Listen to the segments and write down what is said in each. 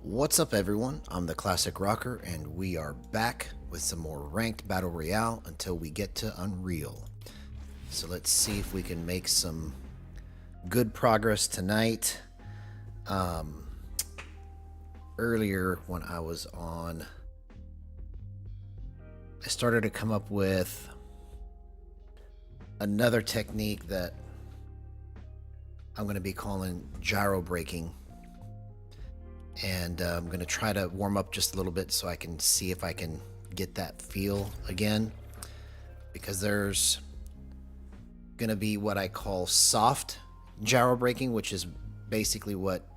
What's up, everyone? I'm the Classic Rocker, and we are back with some more ranked Battle Royale until we get to Unreal. So let's see if we can make some good progress tonight. Earlier when I was on, I started to come up with another technique that I'm going to be calling gyro braking. And I'm going to try to warm up just a little bit so I can see if I can get that feel again. Because there's going to be what I call soft gyro braking, which is basically what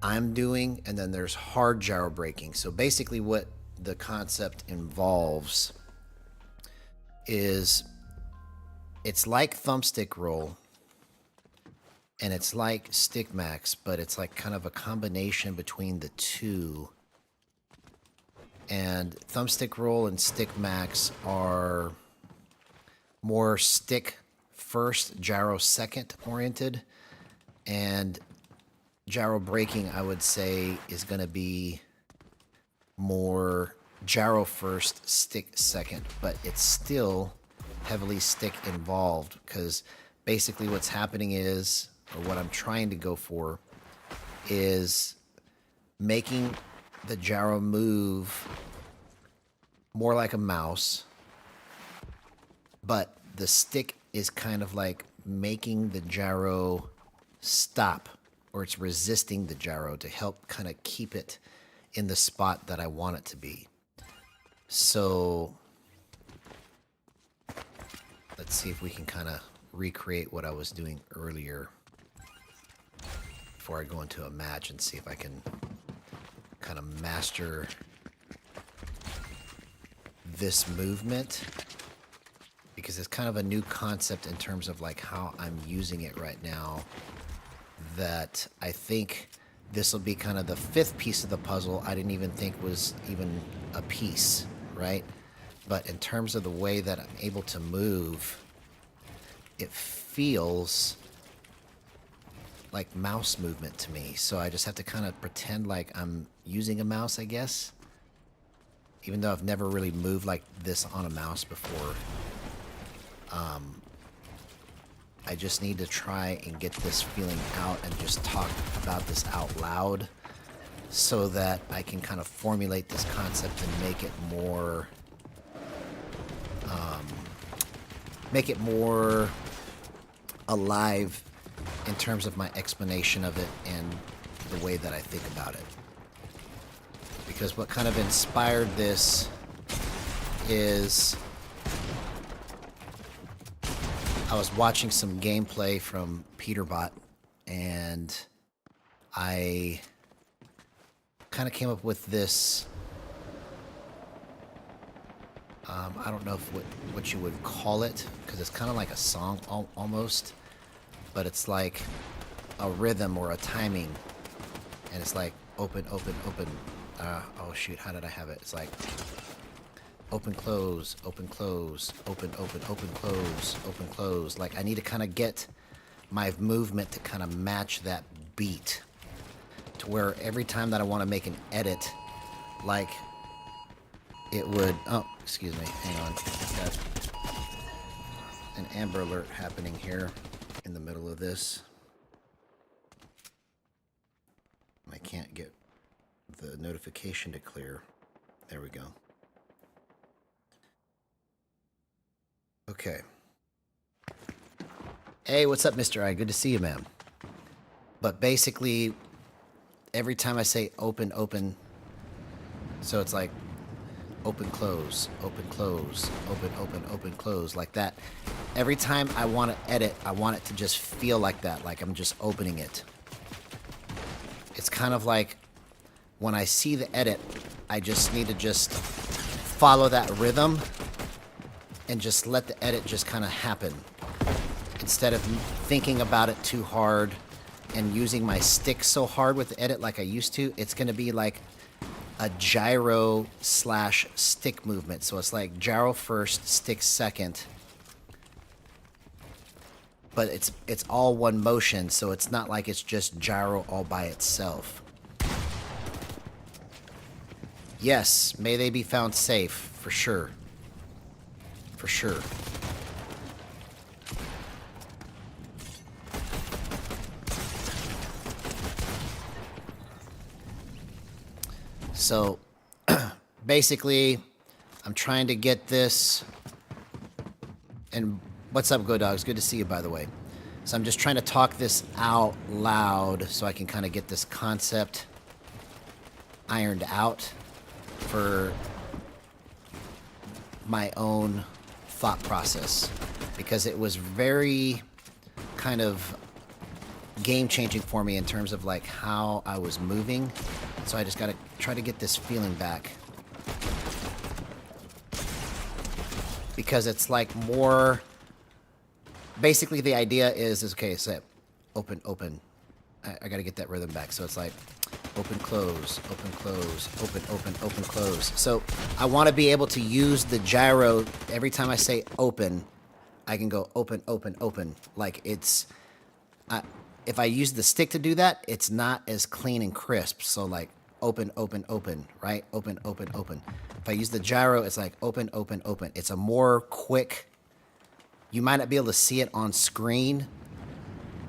I'm doing. And then there's hard gyro braking. So basically what the concept involves is it's like thumbstick roll. And it's like stick max, but it's like kind of a combination between the two. And thumbstick roll and stick max are more stick first, gyro second oriented. And gyro braking, I would say, is going to be more gyro first, stick second. But it's still heavily stick involved because basically what's happening is, or what I'm trying to go for, is making the gyro move more like a mouse, but the stick is kind of like making the gyro stop, or it's resisting the gyro to help kind of keep it in the spot that I want it to be. So let's see if we can kind of recreate what I was doing earlier before I go into a match and see if I can kind of master this movement, because it's kind of a new concept in terms of like how I'm using it right now, that I think this will be kind of the fifth piece of the puzzle. I didn't even think was even a piece, right? But in terms of the way that I'm able to move, it feels like mouse movement to me. So I just have to kind of pretend like I'm using a mouse, I guess. Even though I've never really moved like this on a mouse before. I just need to try and get this feeling out and just talk about this out loud so that I can kind of formulate this concept and make it more alive in terms of my explanation of it and the way that I think about it. Because what kind of inspired this is I was watching some gameplay from Peterbot, and I kind of came up with this, I don't know if what you would call it, because it's kind of like a song almost, but it's like a rhythm or a timing, and it's like open, open, open. Oh shoot, how did I have it? It's like open, close, open, close, open, open, open, close, open, close. Like I need to kind of get my movement to kind of match that beat, to where every time that I want to make an edit, like it would, oh, excuse me, hang on. I've got an Amber Alert happening here in the middle of this. I can't get the notification to clear. There we go. Okay. Hey, what's up, Mr. I? Good to see you, man. But basically, every time I say open, open, so it's like open, close, open, close, open, open, open, close, like that. Every time I want to edit, I want it to just feel like that, like I'm just opening it. It's kind of like when I see the edit, I just need to just follow that rhythm and just let the edit just kind of happen. Instead of thinking about it too hard and using my stick so hard with the edit like I used to, it's going to be like a gyro slash stick movement. So it's like gyro first, stick second. But it's all one motion, so it's not like it's just gyro all by itself. Yes, may they be found safe, for sure. For sure. So, basically, I'm trying to get this. And what's up, Go Dogs? Good to see you, by the way. So I'm just trying to talk this out loud so I can kind of get this concept ironed out for my own thought process. Because it was very kind of game-changing for me in terms of like how I was moving. So I just got to try to get this feeling back. Because it's like more... Basically, the idea is okay, so open, open. I got to get that rhythm back. So it's like open, close, open, close, open, open, open, close. So I want to be able to use the gyro every time I say open. I can go open, open, open. Like it's... if I use the stick to do that, it's not as clean and crisp. So like open, open, open, right? Open, open, open. If I use the gyro, it's like open, open, open. It's a more quick... You might not be able to see it on screen,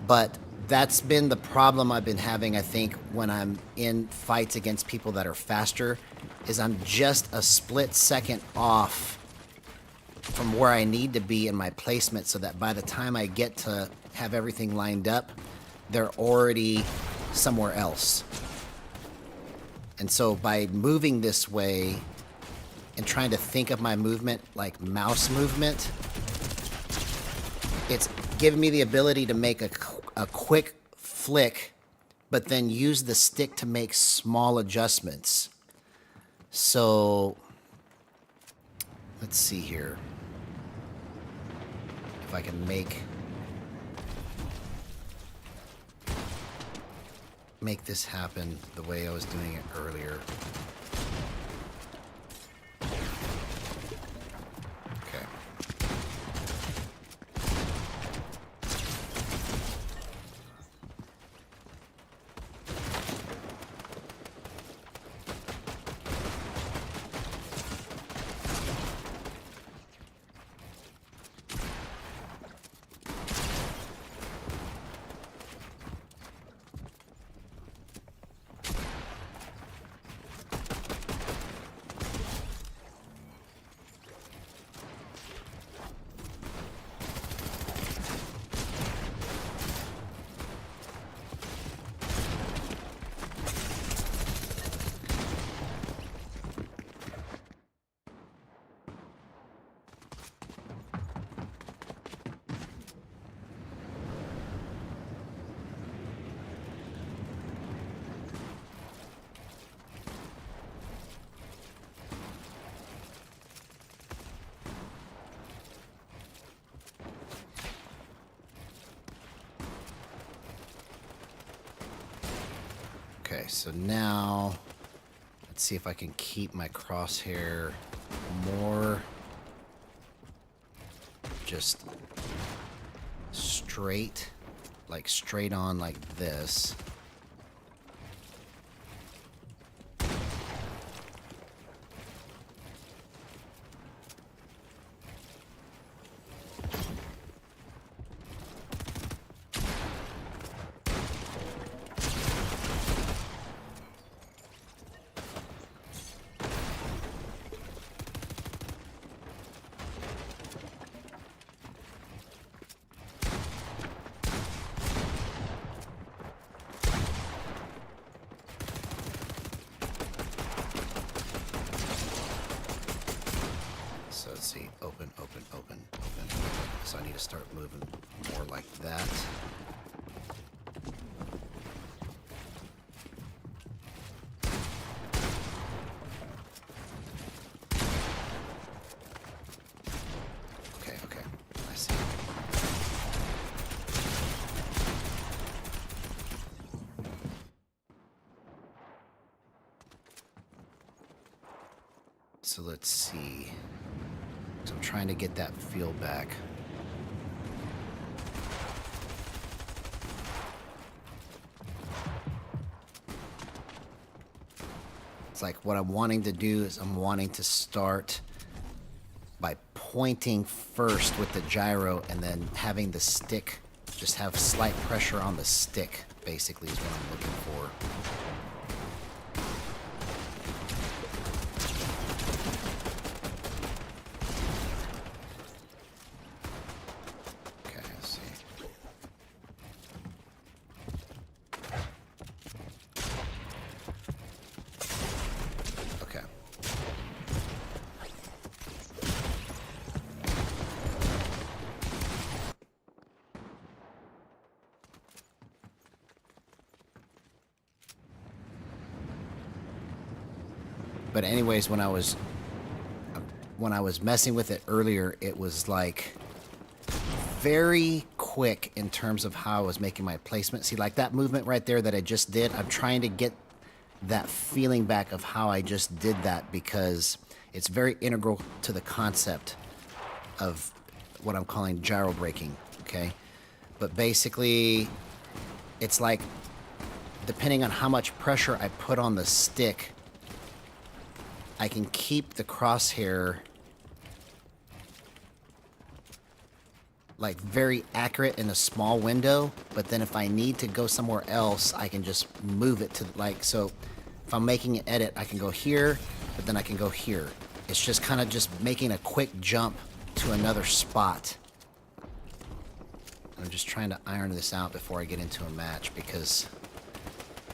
but that's been the problem I've been having, I think, when I'm in fights against people that are faster, is I'm just a split second off from where I need to be in my placement so that by the time I get to have everything lined up, they're already somewhere else. And so by moving this way and trying to think of my movement like mouse movement, it's giving me the ability to make a quick flick, but then use the stick to make small adjustments. So, let's see here. If I can make this happen the way I was doing it earlier. Okay. Okay, so now let's see if I can keep my crosshair more just straight, like straight on like this. So let's see, open, open, open, open. So I need to start moving more like that. Okay, okay, I see. So let's see. So I'm trying to get that feel back. It's like what I'm wanting to do is I'm wanting to start by pointing first with the gyro and then having the stick just have slight pressure on the stick, basically, is what I'm looking for. Okay, let's see. Okay. But anyways, when I was messing with it earlier, it was like very quick in terms of how I was making my placement. See, like that movement right there that I just did, I'm trying to get that feeling back of how I just did that because it's very integral to the concept of what I'm calling gyro braking, okay? But basically, it's like depending on how much pressure I put on the stick, I can keep the crosshair like very accurate in a small window, but then if I need to go somewhere else, I can just move it to like, so if I'm making an edit, I can go here, but then I can go here. It's just kind of just making a quick jump to another spot. I'm just trying to iron this out before I get into a match because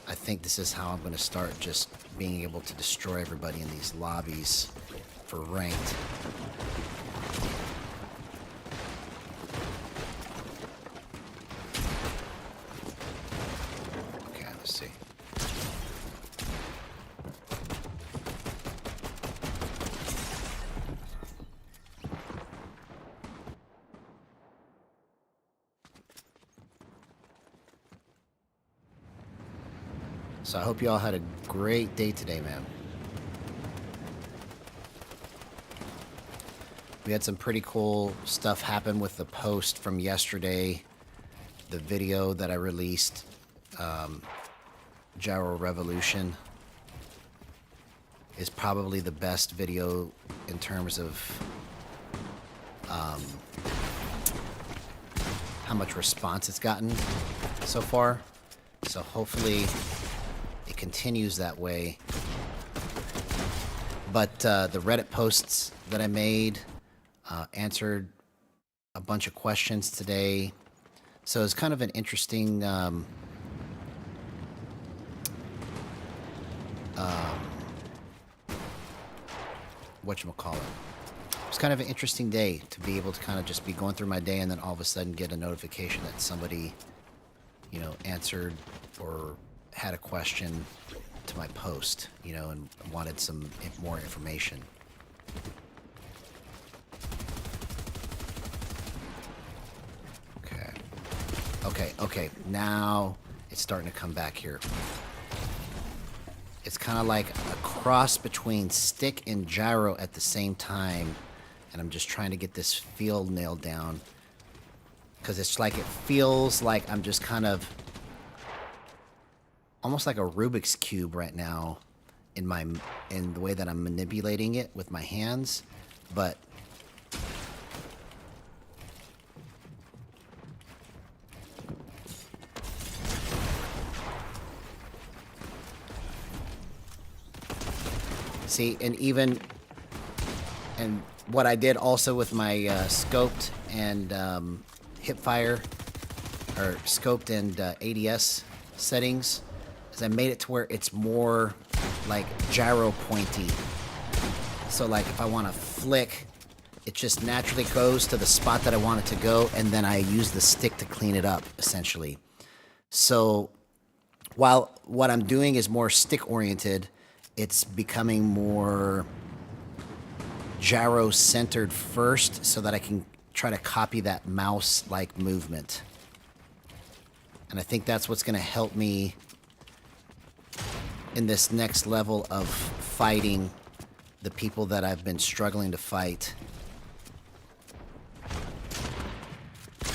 I think this is how I'm going to start just being able to destroy everybody in these lobbies for ranked. Okay, let's see. So I hope you all had a great day today, man. We had some pretty cool stuff happen with the post from yesterday. The video that I released, Gyro Revolution, is probably the best video in terms of how much response it's gotten so far. So hopefully it continues that way. But the Reddit posts that I made answered a bunch of questions today. So it's kind of an interesting whatchamacallit. It's kind of an interesting day to be able to kind of just be going through my day and then all of a sudden get a notification that somebody, you know, answered or had a question to my post, you know, and wanted some more information. Okay, now it's starting to come back here. It's kind of like a cross between stick and gyro at the same time, and I'm just trying to get this feel nailed down, because it's like it feels like I'm just kind of almost like a Rubik's Cube right now in the way that I'm manipulating it with my hands, but see, and what I did also with my scoped and hipfire, or scoped and ADS settings, is I made it to where it's more like gyro pointy. So like if I want to flick, it just naturally goes to the spot that I want it to go, and then I use the stick to clean it up, essentially. So while what I'm doing is more stick oriented, it's becoming more gyro centered first so that I can try to copy that mouse-like movement. And I think that's what's going to help me in this next level of fighting the people that I've been struggling to fight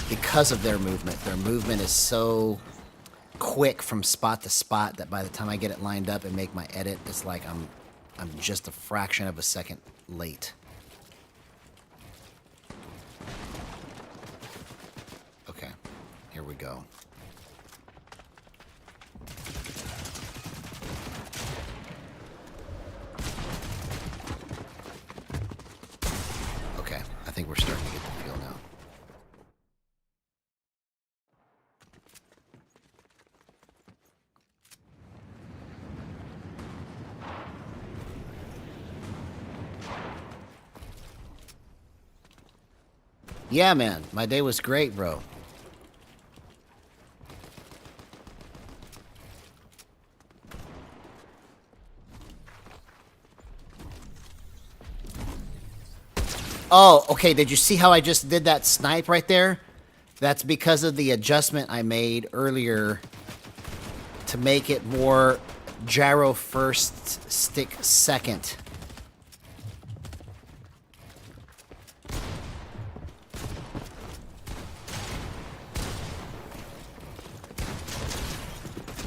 because of their movement. Their movement is so quick from spot to spot that by the time I get it lined up and make my edit, it's like I'm I'm just a fraction of a second late. Okay, here we go. Okay, I think we're starting to get the feel now. Yeah, man, my day was great, bro. Oh, okay, did you see how I just did that snipe right there? That's because of the adjustment I made earlier to make it more gyro first, stick second.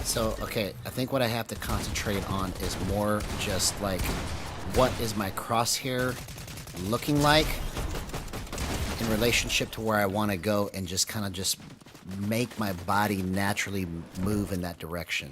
So, okay, I think what I have to concentrate on is more just like, what is my crosshair looking like in relationship to where I want to go, and just kind of just make my body naturally move in that direction.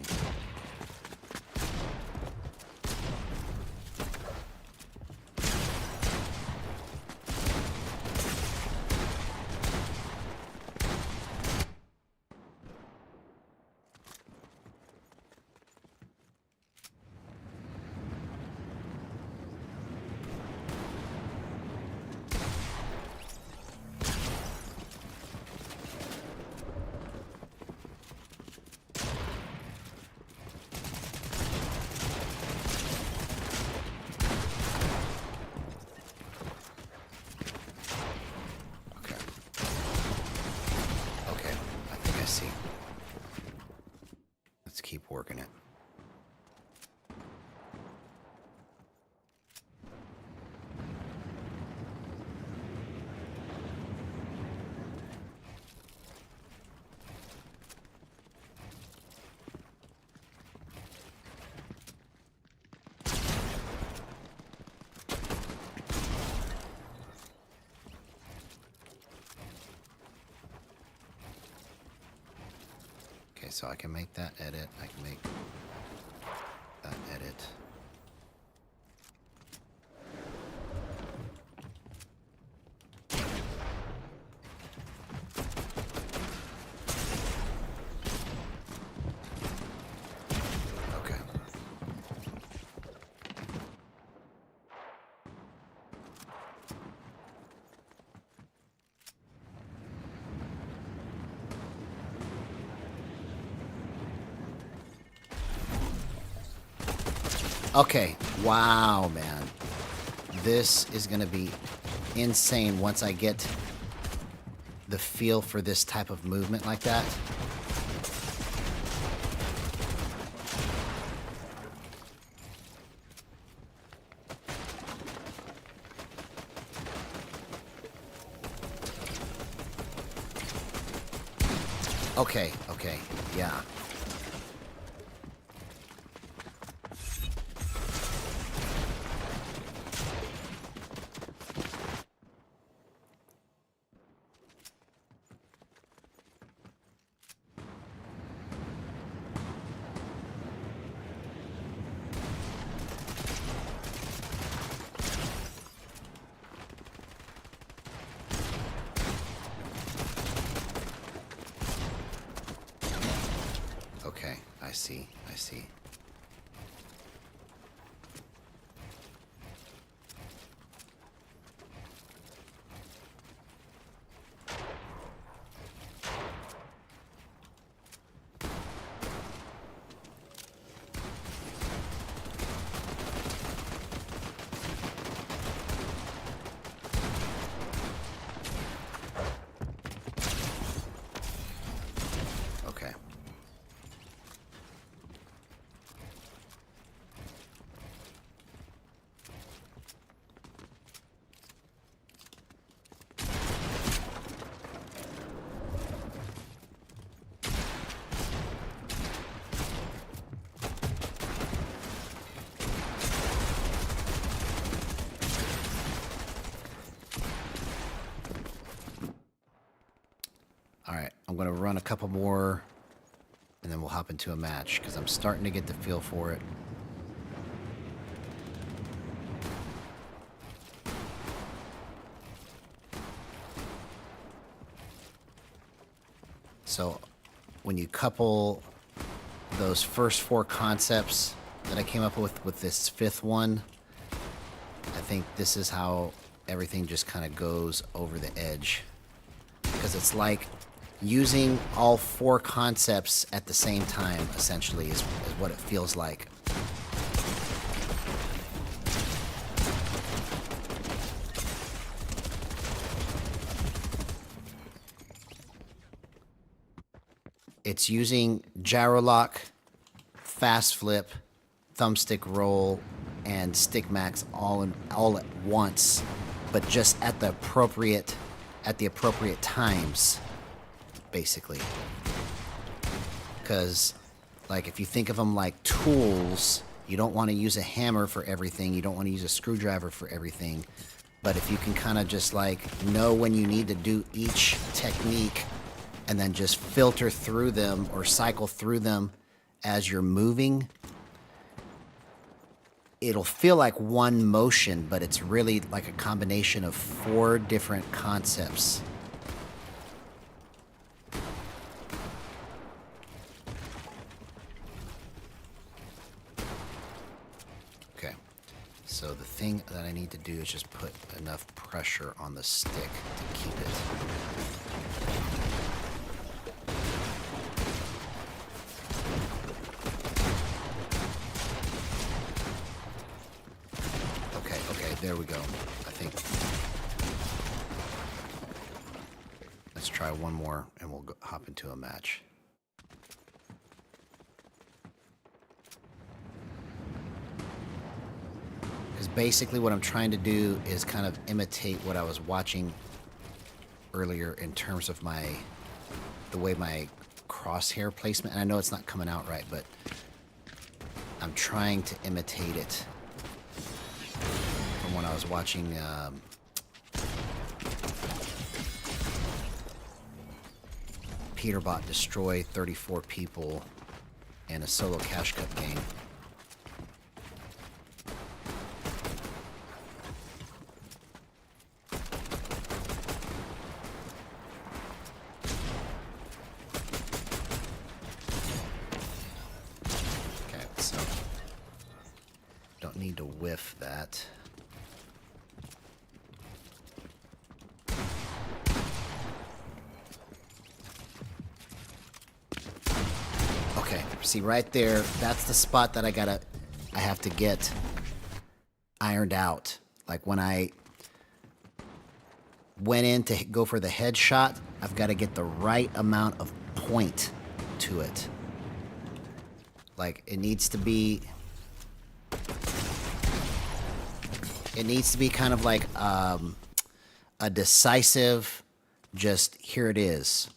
Keep working it. Okay, so I can make that edit. I can make that edit. Okay. Okay, wow, man. This is gonna be insane once I get the feel for this type of movement like that. Okay, okay, yeah. Okay, I see, I see. I'm going to run a couple more, and then we'll hop into a match, because I'm starting to get the feel for it. So when you couple those first 4 concepts that I came up with this 5th one, I think this is how everything just kind of goes over the edge. Because it's like using all 4 concepts at the same time, essentially, is what it feels like. It's using gyro lock, fast flip, thumbstick roll, and stick max all at once, but just at the appropriate times, basically. Because, like, if you think of them like tools, you don't want to use a hammer for everything. You don't want to use a screwdriver for everything. But if you can kind of just like know when you need to do each technique, and then just filter through them or cycle through them as you're moving, it'll feel like one motion, but it's really like a combination of 4 different concepts. Okay, so the thing that I need to do is just put enough pressure on the stick to keep it. There we go. I think. Let's try one more and we'll hop into a match. Because basically what I'm trying to do is kind of imitate what I was watching earlier in terms of the way my crosshair placement, and I know it's not coming out right, but I'm trying to imitate it when I was watching Peterbot destroy 34 people in a solo cash cup game. Okay, so don't need to whiff that. See right there, that's the spot that I have to get ironed out. Like when I went in to go for the headshot, I've got to get the right amount of point to it. Like it needs to be kind of like a decisive, just here it is.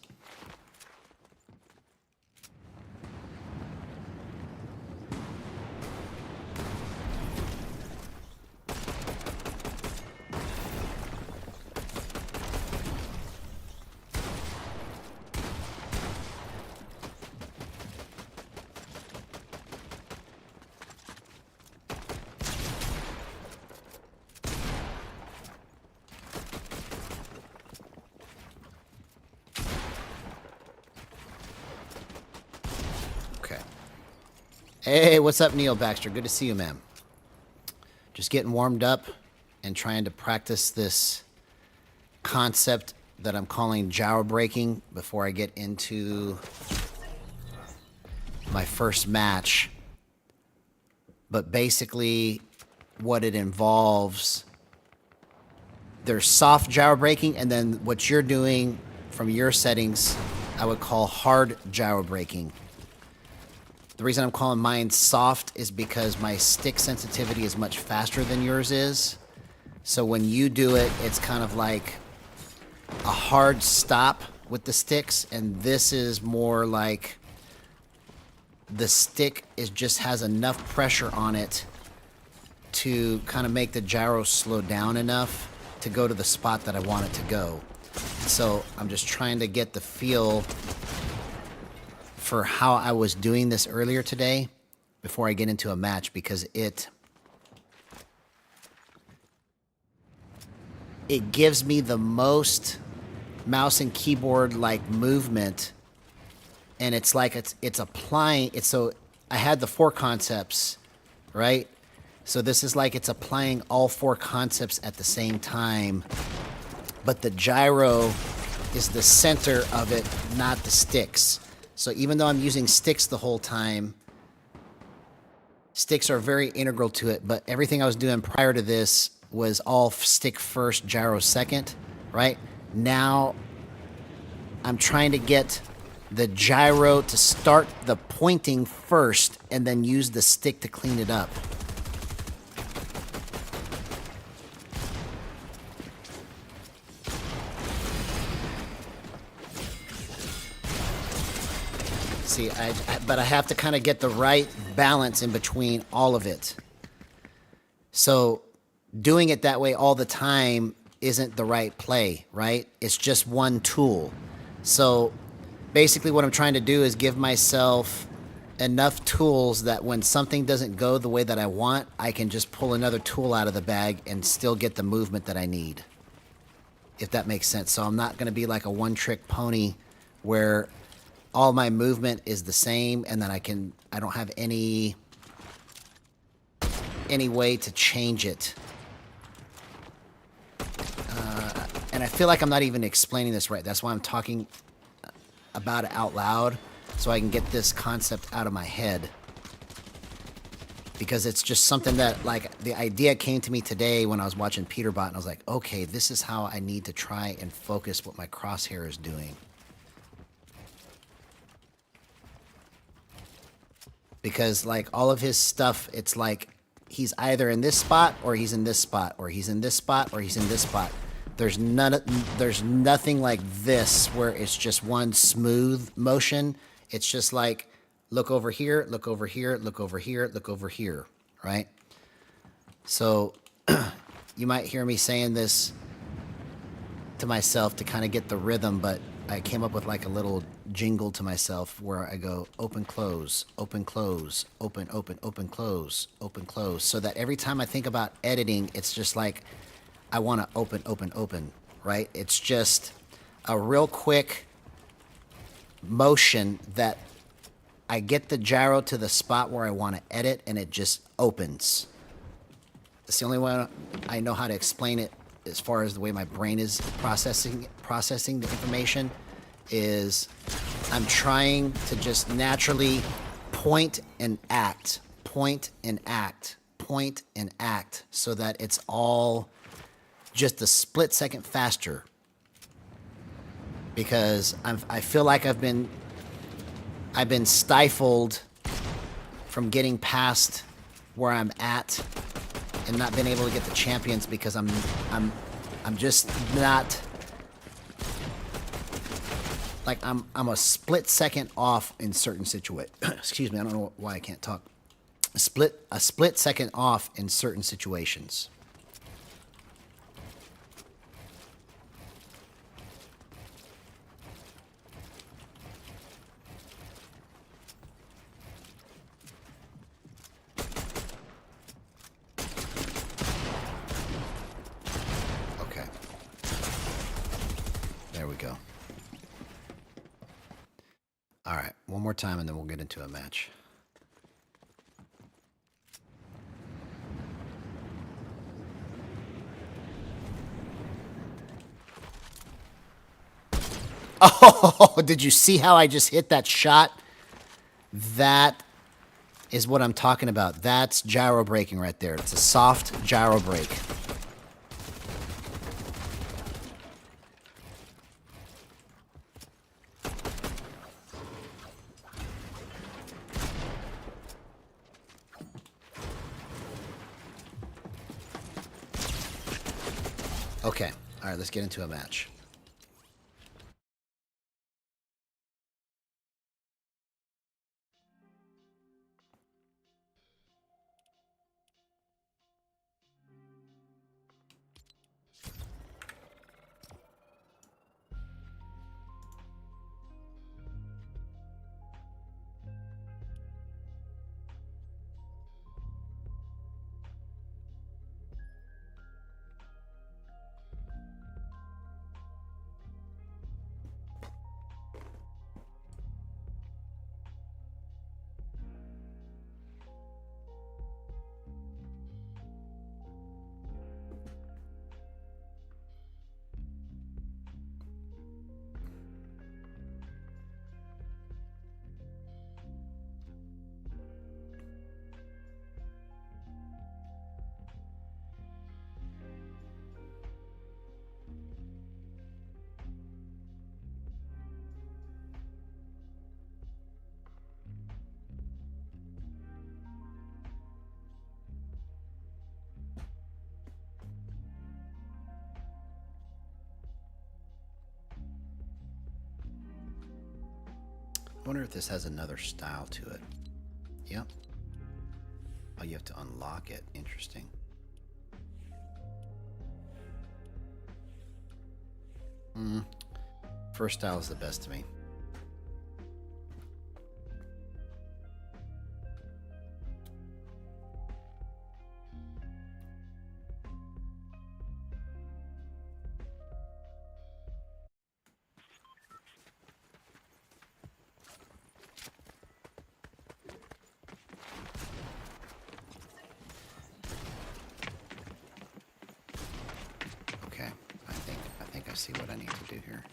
Hey, what's up, Neil Baxter? Good to see you, man. Just getting warmed up and trying to practice this concept that I'm calling gyro braking before I get into my first match. But basically, what it involves, there's soft gyro braking, and then what you're doing from your settings, I would call hard gyro braking. The reason I'm calling mine soft is because my stick sensitivity is much faster than yours is. So when you do it, it's kind of like a hard stop with the sticks, and this is more like the stick just has enough pressure on it to kind of make the gyro slow down enough to go to the spot that I want it to go. So I'm just trying to get the feel for how I was doing this earlier today before I get into a match, because it gives me the most mouse and keyboard like movement, and it's like it's applying it. So I had the 4 concepts, right? So this is like it's applying all 4 concepts at the same time, but the gyro is the center of it, not the sticks. So even though I'm using sticks the whole time, sticks are very integral to it, but everything I was doing prior to this was all stick first, gyro second, right? Now I'm trying to get the gyro to start the pointing first and then use the stick to clean it up. See, but I have to kind of get the right balance in between all of it. So doing it that way all the time isn't the right play, right? It's just one tool. So basically what I'm trying to do is give myself enough tools that when something doesn't go the way that I want, I can just pull another tool out of the bag and still get the movement that I need, if that makes sense. So I'm not going to be like a one-trick pony where all my movement is the same and then I don't have any way to change it. And I feel like I'm not even explaining this right. That's why I'm talking about it out loud, so I can get this concept out of my head. Because it's just something that, like, the idea came to me today when I was watching Peterbot, and I was like, okay, this is how I need to try and focus what my crosshair is doing. Because, like, all of his stuff, it's like he's either in this spot, or he's in this spot, or he's in this spot, or he's in this spot. There's nothing like this where it's just one smooth motion. It's just like, look over here, look over here, look over here, look over here, right? So you might hear me saying this to myself to kind of get the rhythm, but I came up with like a little jingle to myself where I go open, close, open, close, open, open, open, close, open, close. So that every time I think about editing, it's just like, I want to open, open, open, right? It's just a real quick motion that I get the gyro to the spot where I want to edit and it just opens. It's the only way I know how to explain it as far as the way my brain is processing the information is I'm trying to just naturally point and act, point and act, point and act so that it's all just a split second faster, because I feel like I've been stifled from getting past where I'm at and not been able to get the champions because I'm just not, like, I'm a split second off in certain situations. Excuse me, I don't know why I can't talk. A split second off in certain situations. All right, one more time and then we'll get into a match. Oh, did you see how I just hit that shot? That is what I'm talking about. That's gyro braking right there. It's a soft gyro brake. Okay, all right, let's get into a match. wonder if this has another style to it. Yep. Oh, you have to unlock it. Interesting. First style is the best to me. Okay, I think I see what I need to do here.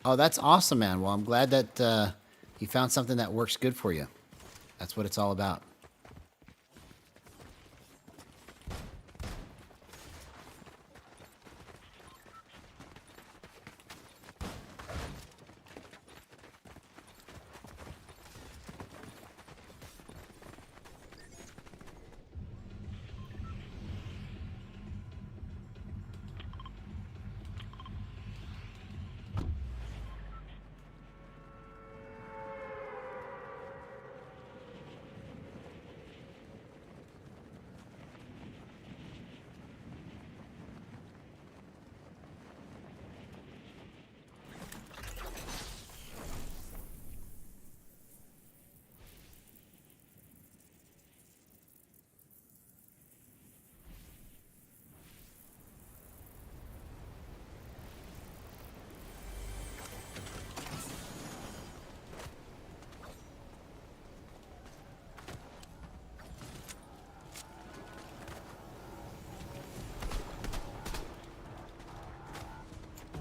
Oh, that's awesome, man. Well, I'm glad that you found something that works good for you. That's what it's all about.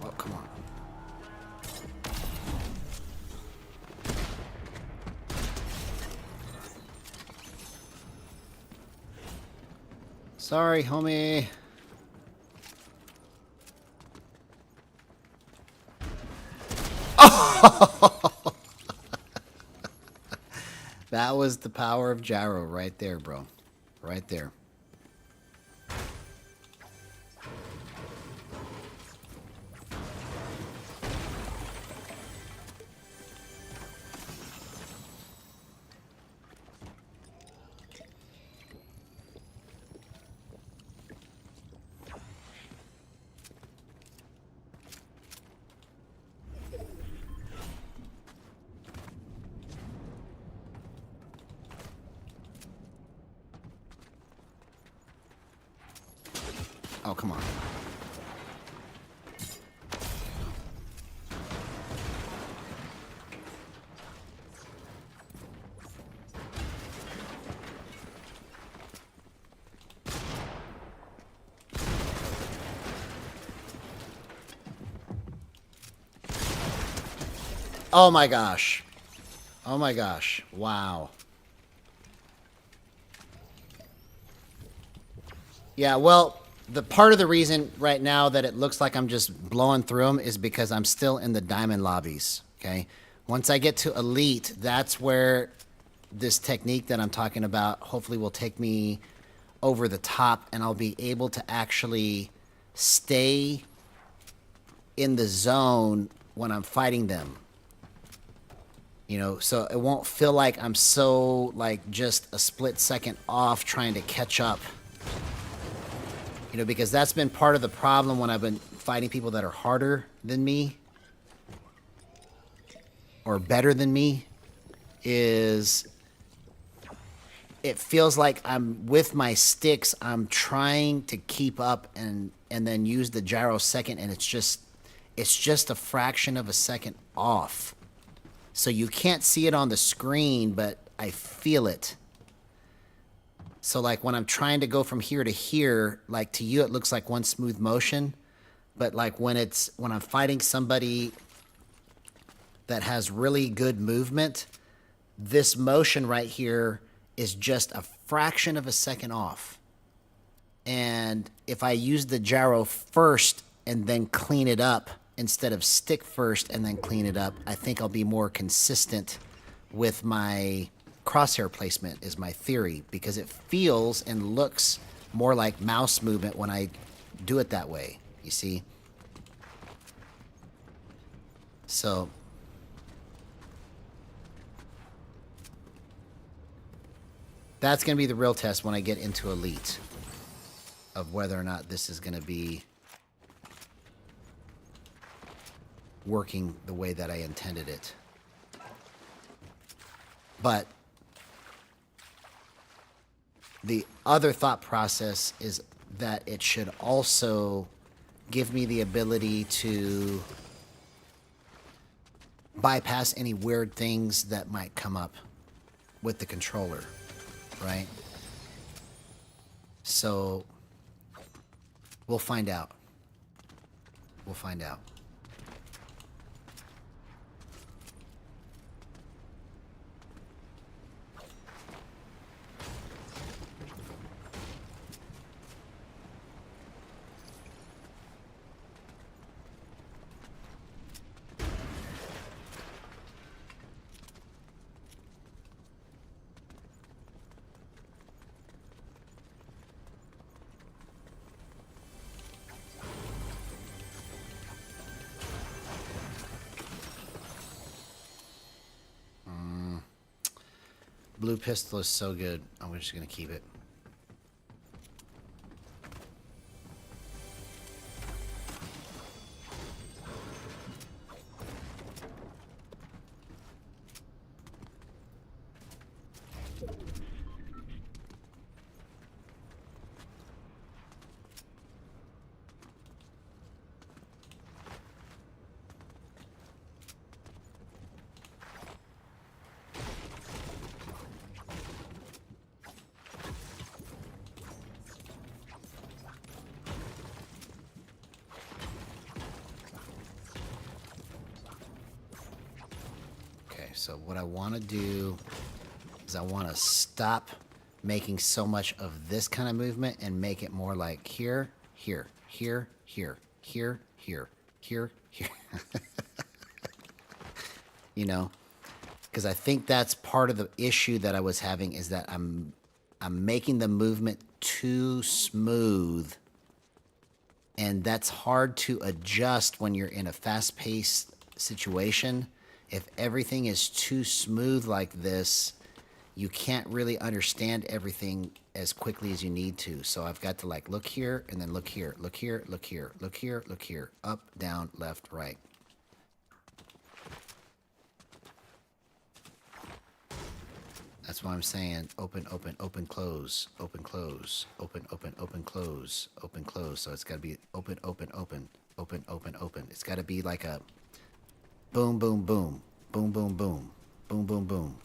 Oh, come on. Sorry, homie. That was the power of gyro right there, bro. Right there. Oh, come on. Oh my gosh. Oh my gosh. Wow. Yeah, well, the part of the reason right now that it looks like I'm just blowing through them is because I'm still in the diamond lobbies, okay? Once I get to elite, that's where this technique that I'm talking about hopefully will take me over the top, and I'll be able to actually stay in the zone when I'm fighting them. You know, so it won't feel like I'm so, like, just a split second off trying to catch up. You know, because that's been part of the problem when I've been fighting people that are harder than me or better than me, is it feels like I'm with my sticks, I'm trying to keep up and then use the gyro second, and it's just a fraction of a second off. So you can't see it on the screen, but I feel it. So like when I'm trying to go from here to here, like to you it looks like one smooth motion, but like when I'm fighting somebody that has really good movement, this motion right here is just a fraction of a second off. And if I use the gyro first and then clean it up instead of stick first and then clean it up, I think I'll be more consistent with my crosshair placement is my theory, because it feels and looks more like mouse movement when I do it that way, you see? So that's going to be the real test when I get into Elite of whether or not this is going to be working the way that I intended it. But the other thought process is that it should also give me the ability to bypass any weird things that might come up with the controller, right? So we'll find out. We'll find out. Blue pistol is so good. I'm just going to keep it. So what I want to do is I want to stop making so much of this kind of movement and make it more like here, here, here, here, here, here, here, here. You know, because I think that's part of the issue that I was having, is that I'm making the movement too smooth, and that's hard to adjust when you're in a fast-paced situation. If everything is too smooth like this, you can't really understand everything as quickly as you need to. So I've got to like look here and then look here, look here, look here, look here, look here, up, down, left, right. That's why I'm saying open, open, open, close, open, close, open, open, open, close, open, close. So it's got to be open, open, open, open, open, open. It's got to be like a boom, boom, boom, boom, boom, boom, boom, boom, boom.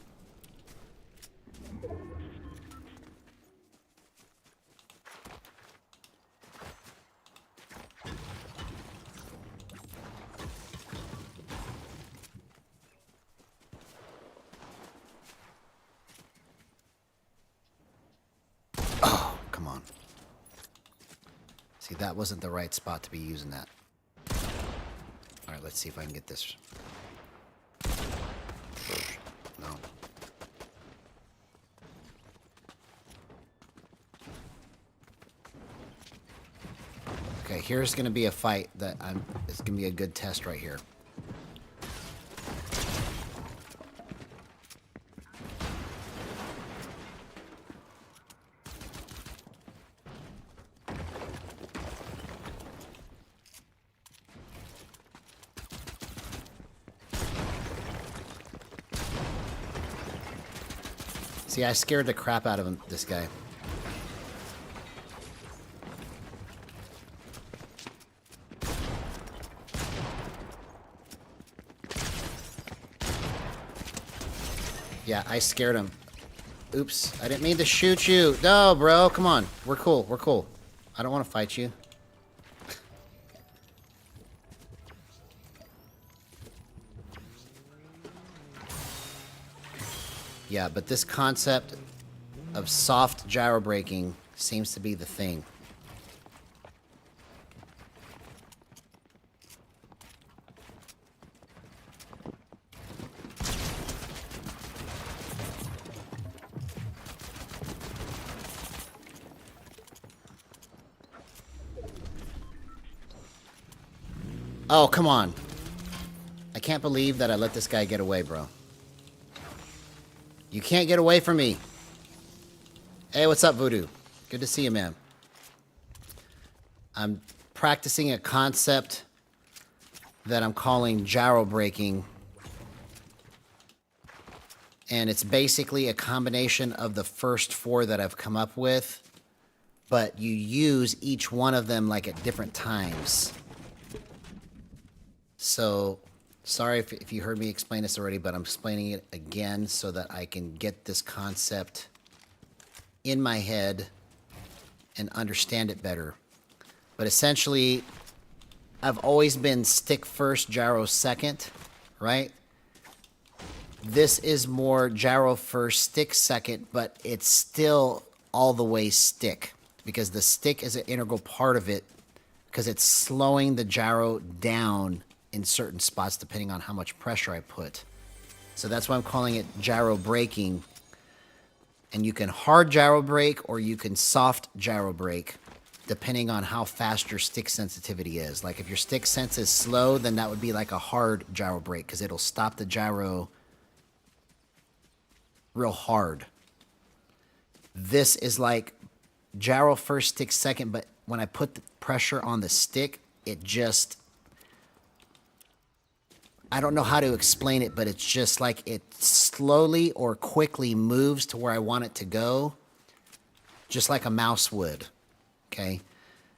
Oh, come on. See, that wasn't the right spot to be using that. All right, let's see if I can get this. No. Okay, here's going to be a fight that it's going to be a good test right here. See, I scared the crap out of him, this guy. Yeah, I scared him. Oops, I didn't mean to shoot you. No, bro, come on. We're cool, we're cool. I don't want to fight you. Yeah, but this concept of soft gyro braking seems to be the thing. Oh, come on. I can't believe that I let this guy get away, bro. You can't get away from me. Hey, what's up, Voodoo? Good to see you, man. I'm practicing a concept that I'm calling gyro braking. And it's basically a combination of the first 4 that I've come up with, but you use each one of them like at different times. So, sorry if you heard me explain this already, but I'm explaining it again so that I can get this concept in my head and understand it better. But essentially, I've always been stick first, gyro second, right? This is more gyro first, stick second, but it's still all the way stick because the stick is an integral part of it because it's slowing the gyro down in certain spots depending on how much pressure I put. So that's why I'm calling it gyro braking. And you can hard gyro brake or you can soft gyro brake depending on how fast your stick sensitivity is. Like if your stick sense is slow, then that would be like a hard gyro brake because it'll stop the gyro real hard. This is like gyro first, stick second, but when I put the pressure on the stick, it just, I don't know how to explain it, but it's just like it slowly or quickly moves to where I want it to go, just like a mouse would, okay?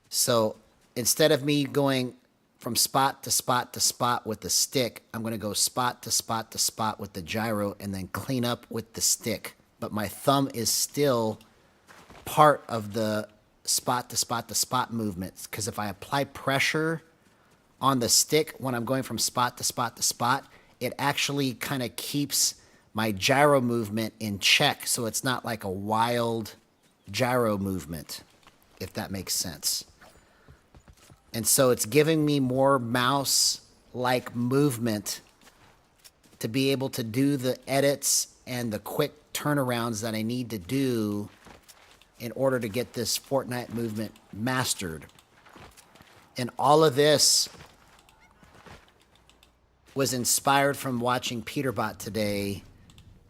So instead of me going from spot to spot to spot with the stick, I'm going to go spot to spot to spot with the gyro and then clean up with the stick. But my thumb is still part of the spot to spot to spot movements. Because if I apply pressure on the stick when I'm going from spot to spot to spot, it actually kind of keeps my gyro movement in check. So it's not like a wild gyro movement, if that makes sense. And so it's giving me more mouse-like movement to be able to do the edits and the quick turnarounds that I need to do in order to get this Fortnite movement mastered. And all of this was inspired from watching Peterbot today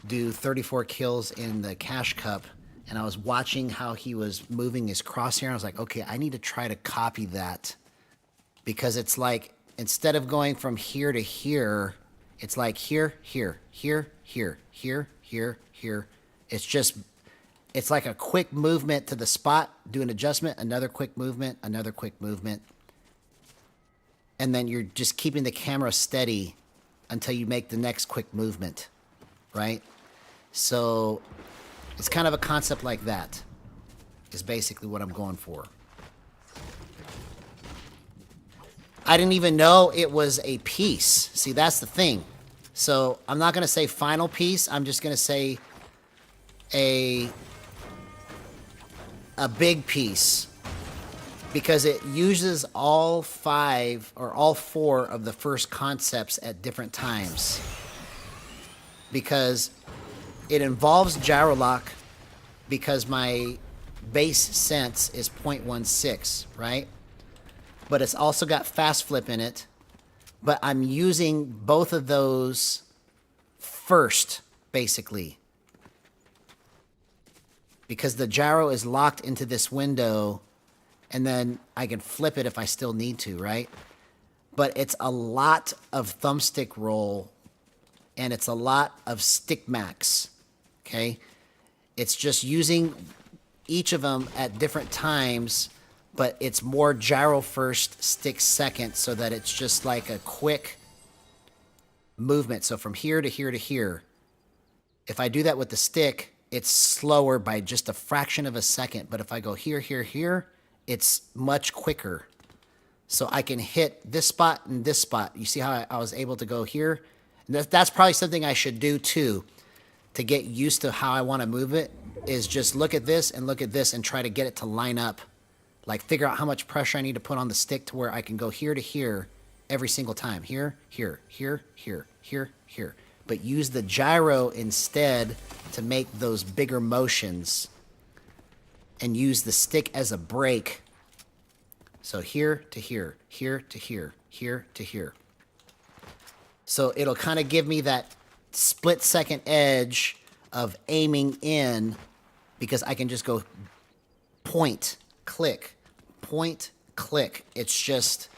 do 34 kills in the Cash Cup. And I was watching how he was moving his crosshair. And I was like, okay, I need to try to copy that. Because it's like, instead of going from here to here, it's like here, here, here, here, here, here, here. It's just, it's like a quick movement to the spot, do an adjustment, another quick movement, another quick movement. And then you're just keeping the camera steady until you make the next quick movement, right? So it's kind of a concept like that is basically what I'm going for. I didn't even know it was a piece. See, that's the thing. So I'm not going to say final piece. I'm just going to say a big piece because it uses all 5 or all 4 of the first concepts at different times because it involves gyro lock because my base sense is 0.16, right? But it's also got fast flip in it. But I'm using both of those first, basically. Because the gyro is locked into this window, and then I can flip it if I still need to, right? But it's a lot of thumbstick roll, and it's a lot of stick max, okay? It's just using each of them at different times, but it's more gyro first, stick second, so that it's just like a quick movement. So from here to here to here, if I do that with the stick, it's slower by just a fraction of a second. But if I go here, here, here, it's much quicker. So I can hit this spot and this spot. You see how I was able to go here? And that's probably something I should do too, to get used to how I want to move it, is just look at this and try to get it to line up. Like figure out how much pressure I need to put on the stick to where I can go here to here every single time. Here, here, here, here, here, here. But use the gyro instead to make those bigger motions and use the stick as a brake. So here to here, here to here, here to here. So it'll kind of give me that split-second edge of aiming in, because I can just go point, click, point, click. It's just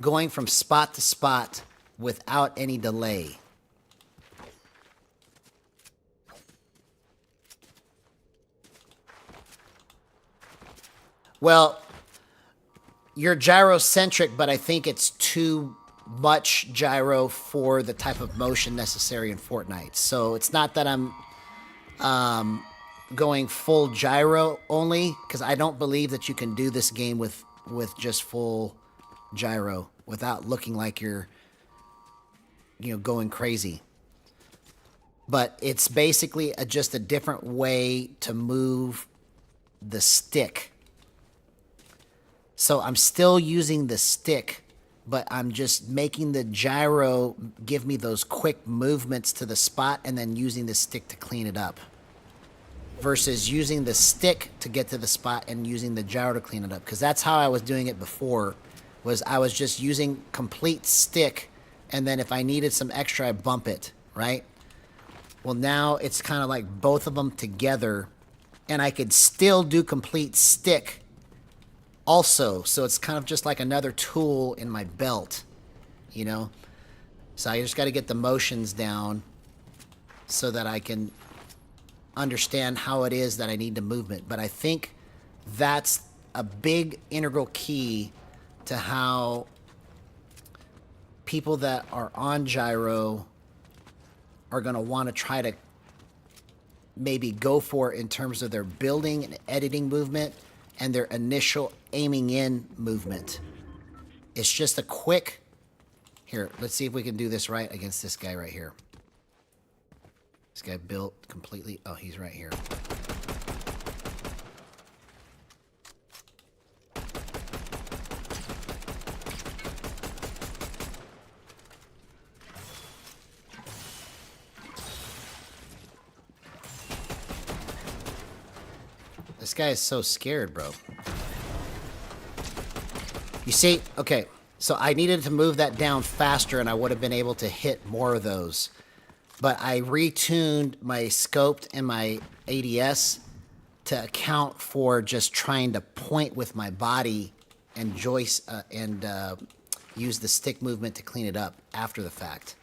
going from spot to spot without any delay. Well, you're gyrocentric, but I think it's too much gyro for the type of motion necessary in Fortnite. So it's not that I'm going full gyro only, because I don't believe that you can do this game with just full gyro without looking like you're, you know, going crazy. But it's basically just a different way to move the stick. So I'm still using the stick, but I'm just making the gyro give me those quick movements to the spot and then using the stick to clean it up. Versus using the stick to get to the spot and using the gyro to clean it up. Because that's how I was doing it before, was I was just using complete stick, and then if I needed some extra, I bump it, right? Well, now it's kind of like both of them together, and I could still do complete stick also. So it's kind of just like another tool in my belt, you know? So I just got to get the motions down so that I can understand how it is that I need the movement. But I think that's a big integral key to how people that are on gyro are going to want to try to maybe go for it in terms of their building and editing movement and their initial aiming in movement. It's just a quick... Here, let's see if we can do this right against this guy right here. This guy built completely... Oh, he's right here. This guy is so scared, bro. You see? Okay, so I needed to move that down faster and I would have been able to hit more of those. But I retuned my scoped and my ADS to account for just trying to point with my body and use the stick movement to clean it up after the fact.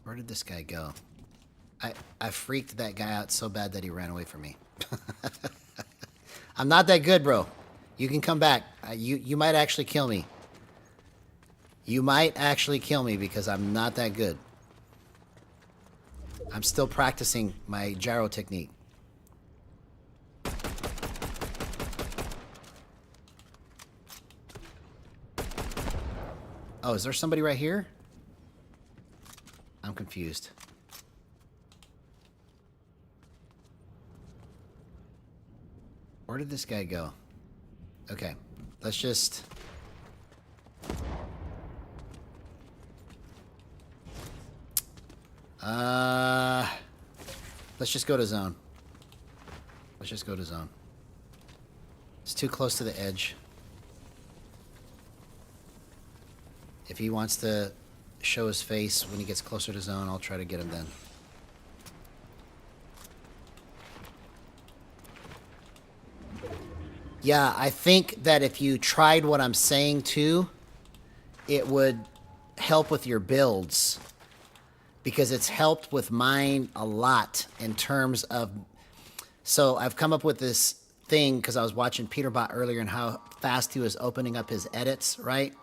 Where did this guy go? I freaked that guy out so bad that he ran away from me. I'm not that good, bro. You can come back. You might actually kill me. You might actually kill me because I'm not that good. I'm still practicing my gyro technique. Oh, is there somebody right here? I'm confused. Where did this guy go? Okay, let's just... let's just go to zone. Let's just go to zone. It's too close to the edge. If he wants to show his face when he gets closer to zone, I'll try to get him then. Yeah, I think that if you tried what I'm saying too, it would help with your builds. Because it's helped with mine a lot in terms of... So I've come up with this thing because I was watching Peterbot earlier and how fast he was opening up his edits, right?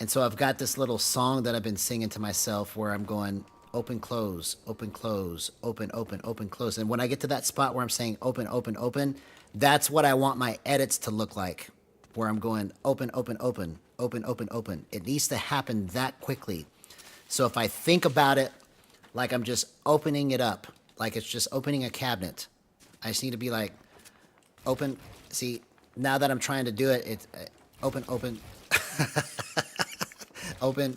And so I've got this little song that I've been singing to myself where I'm going open, close, open, close, open, open, open, close. And when I get to that spot where I'm saying open, open, open, that's what I want my edits to look like. Where I'm going open, open, open, open, open, open. It needs to happen that quickly. So if I think about it like I'm just opening it up, like it's just opening a cabinet, I just need to be like, open. See, now that I'm trying to do it, it's open, open, open.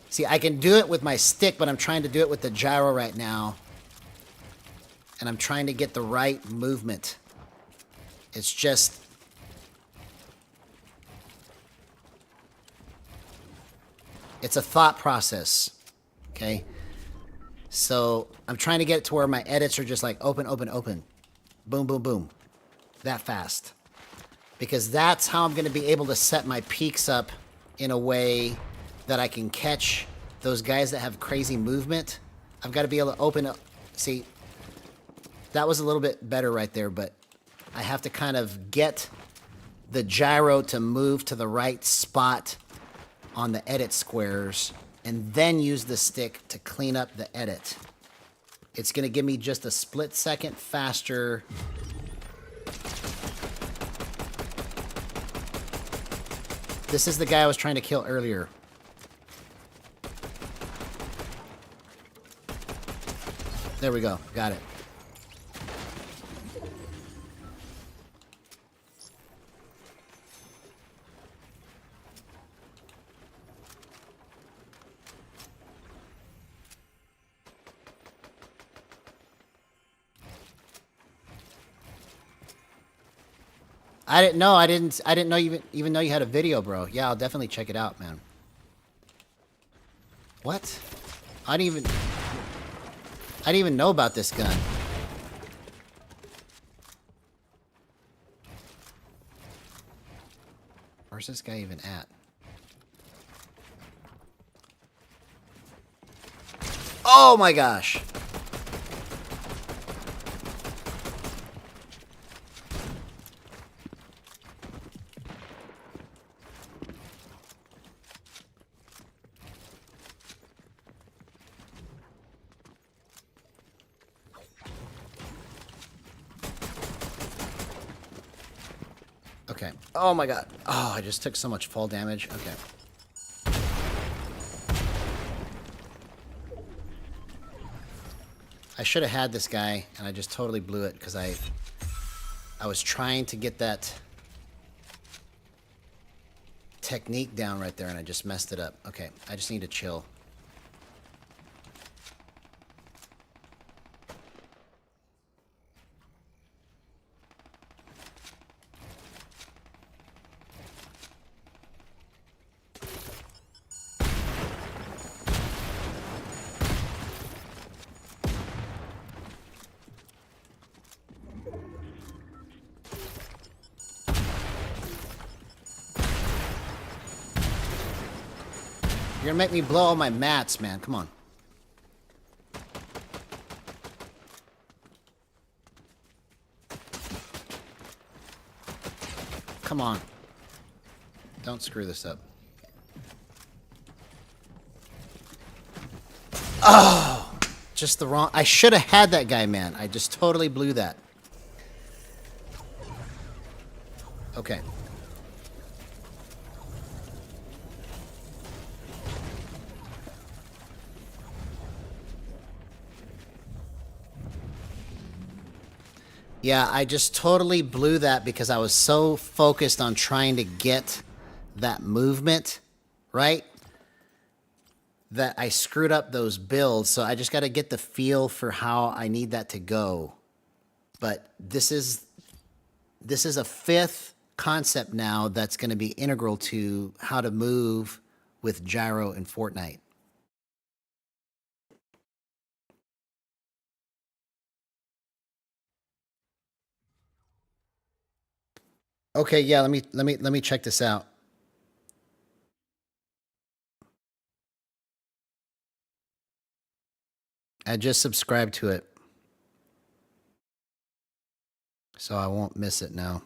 See, I can do it with my stick, but I'm trying to do it with the gyro right now. And I'm trying to get the right movement It's just... It's a thought process, okay? So I'm trying to get it to where my edits are just like open, open, open. Boom, boom, boom. That fast. Because that's how I'm going to be able to set my peaks up in a way that I can catch those guys that have crazy movement. I've got to be able to open up. See, that was a little bit better right there, but I have to kind of get the gyro to move to the right spot on the edit squares and then use the stick to clean up the edit. It's going to give me just a split second faster. This is the guy I was trying to kill earlier. There we go. Got it. I didn't know. I didn't know you even know you had a video, bro. Yeah, I'll definitely check it out, man. What? I didn't even know about this gun. Where's this guy even at? Oh my gosh. Okay. Oh my god. Oh, I just took so much fall damage. Okay. I should have had this guy, and I just totally blew it because I was trying to get that technique down right there, and I just messed it up. Okay, I just need to chill. You're gonna make me blow all my mats, man. Come on. Come on. Don't screw this up. Oh! Just the wrong... I should have had that guy, man. I just totally blew that. Okay. Yeah, I just totally blew that because I was so focused on trying to get that movement, right? That I screwed up those builds. So I just got to get the feel for how I need that to go. But this is a fifth concept now that's going to be integral to how to move with gyro in Fortnite. Okay, yeah, let me check this out. I just subscribed to it, so I won't miss it now.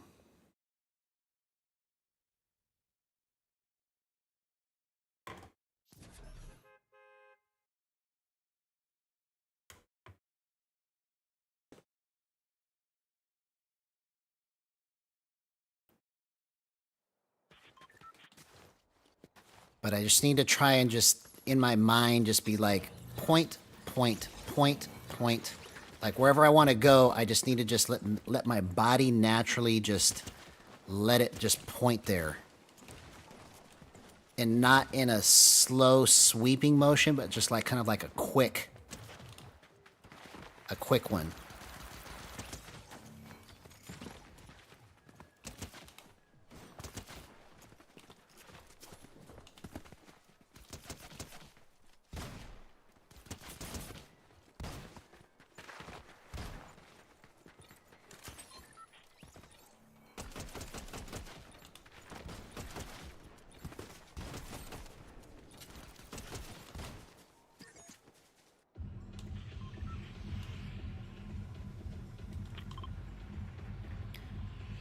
But I just need to try and just, in my mind, just be like, point, point, point, point. Like, wherever I want to go, I just need to just let my body naturally just let it just point there. And not in a slow sweeping motion, but just like kind of like a quick one.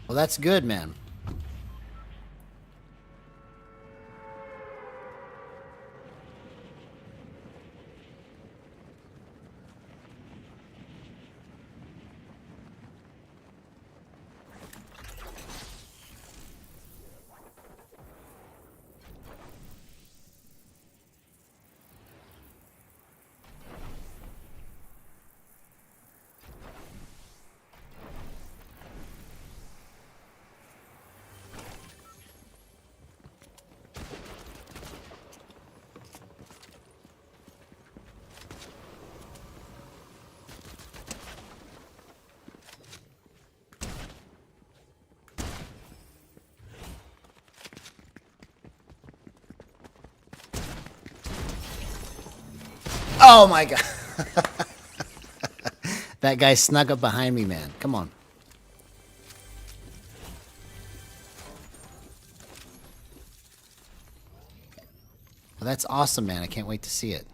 Well, that's good, man. Oh my god. That guy snuck up behind me, man. Come on. Well, that's awesome, man. I can't wait to see it.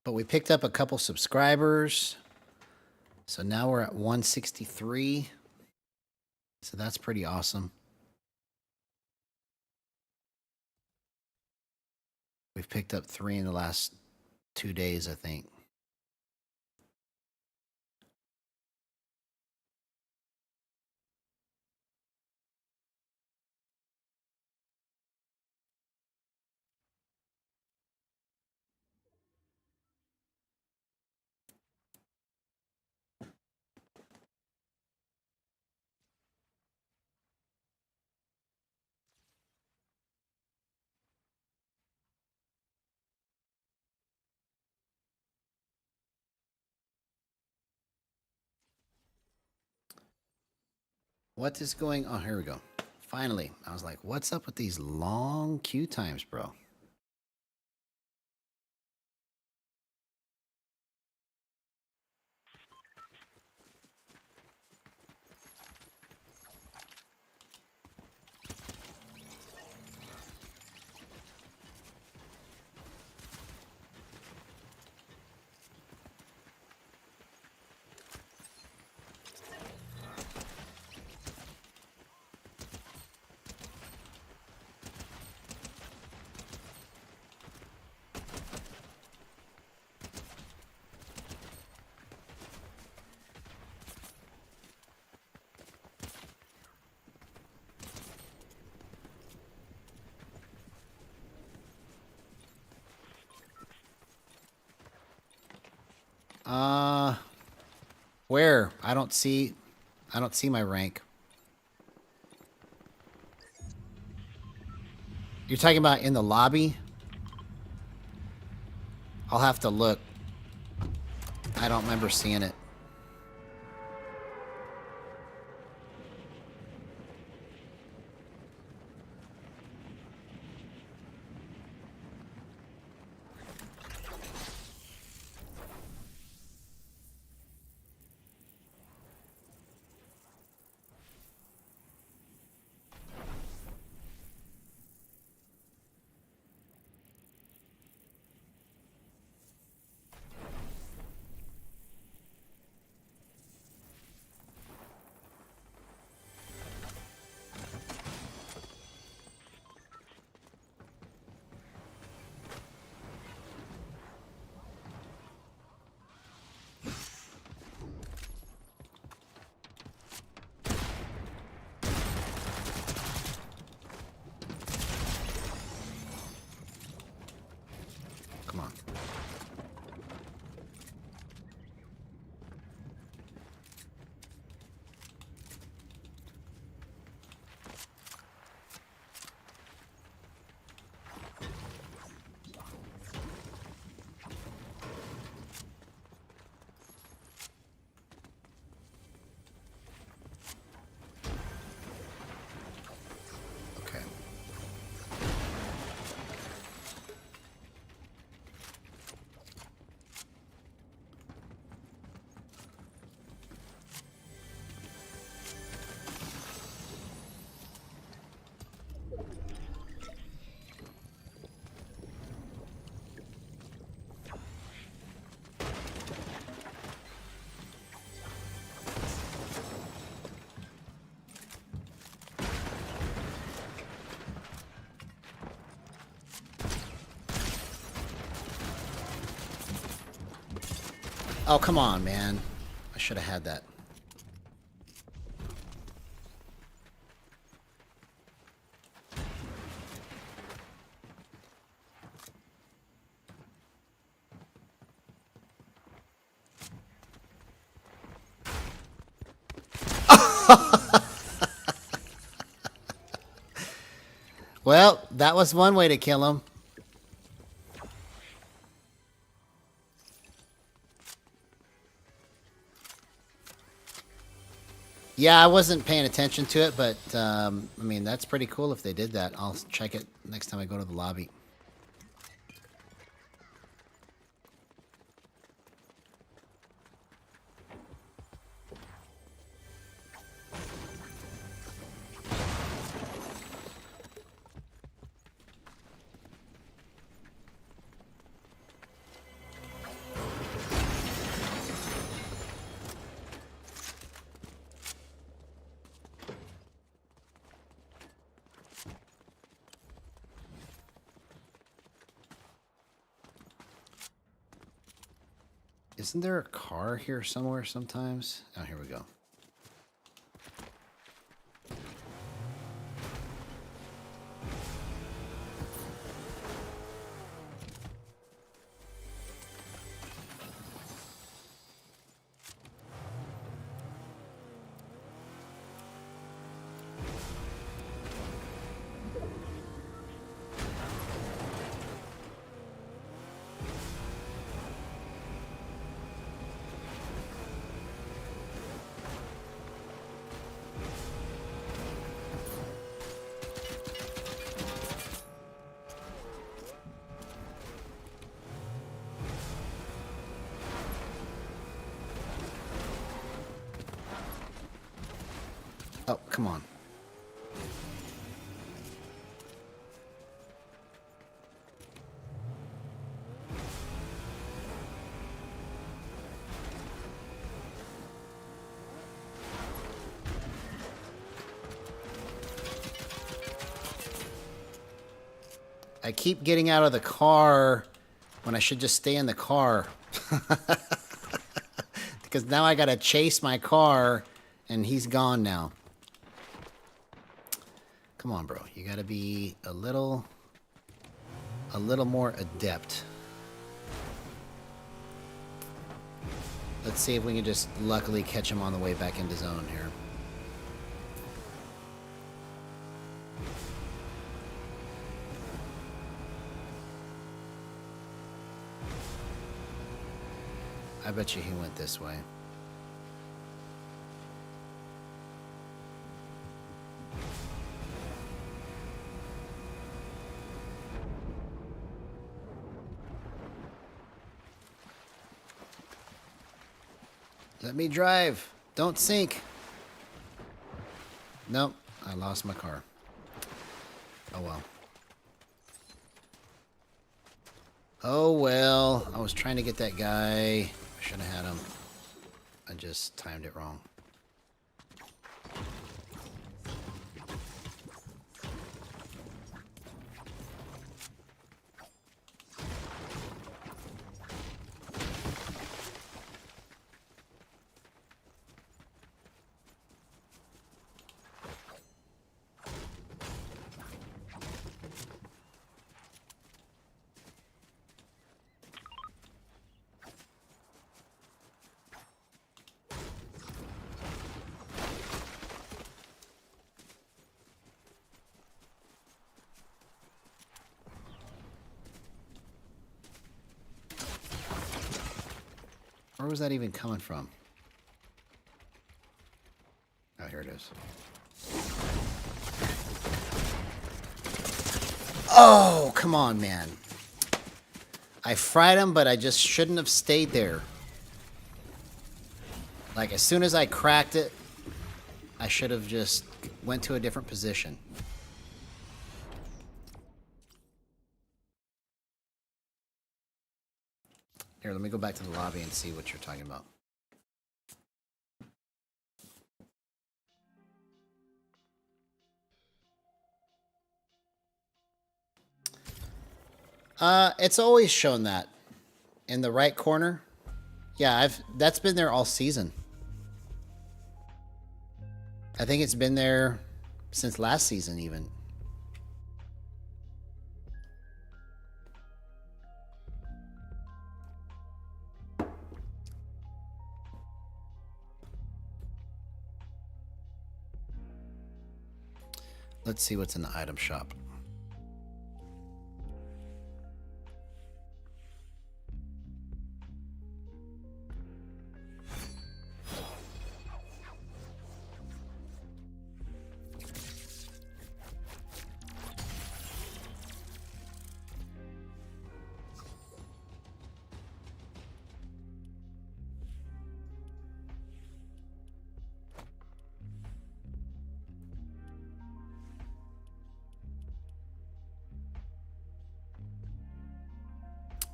But we picked up a couple subscribers. So now we're at 163. So that's pretty awesome. We've picked up 3 in the last 2 days, I think. What is going on? Oh, here we go. Finally, I was like, what's up with these long queue times, bro? Where? I don't see my rank. You're talking about in the lobby? I'll have to look. I don't remember seeing it. Come on. Okay. Oh, come on, man. I should have had that. Well, that was one way to kill him. Yeah, I wasn't paying attention to it, but, I mean, that's pretty cool if they did that. I'll check it next time I go to the lobby. Isn't there a car here somewhere sometimes? Oh, here we go. Oh, come on. I keep getting out of the car when I should just stay in the car. Because now I gotta chase my car, and he's gone now. Come on, bro. You gotta be a little more adept. Let's see if we can just luckily catch him on the way back into zone here. I bet you he went this way. Let me drive. Don't sink. Nope, I lost my car. Oh well. Oh well. I was trying to get that guy. I should have had him. I just timed it wrong. Where was that even coming from? Oh, here it is. Oh, come on, man. I fried him, but I just shouldn't have stayed there. Like, as soon as I cracked it, I should have just went to a different position. Here, let me go back to the lobby and see what you're talking about. It's always shown that in the right corner. Yeah, that's been there all season. I think it's been there since last season even. Let's see what's in the item shop.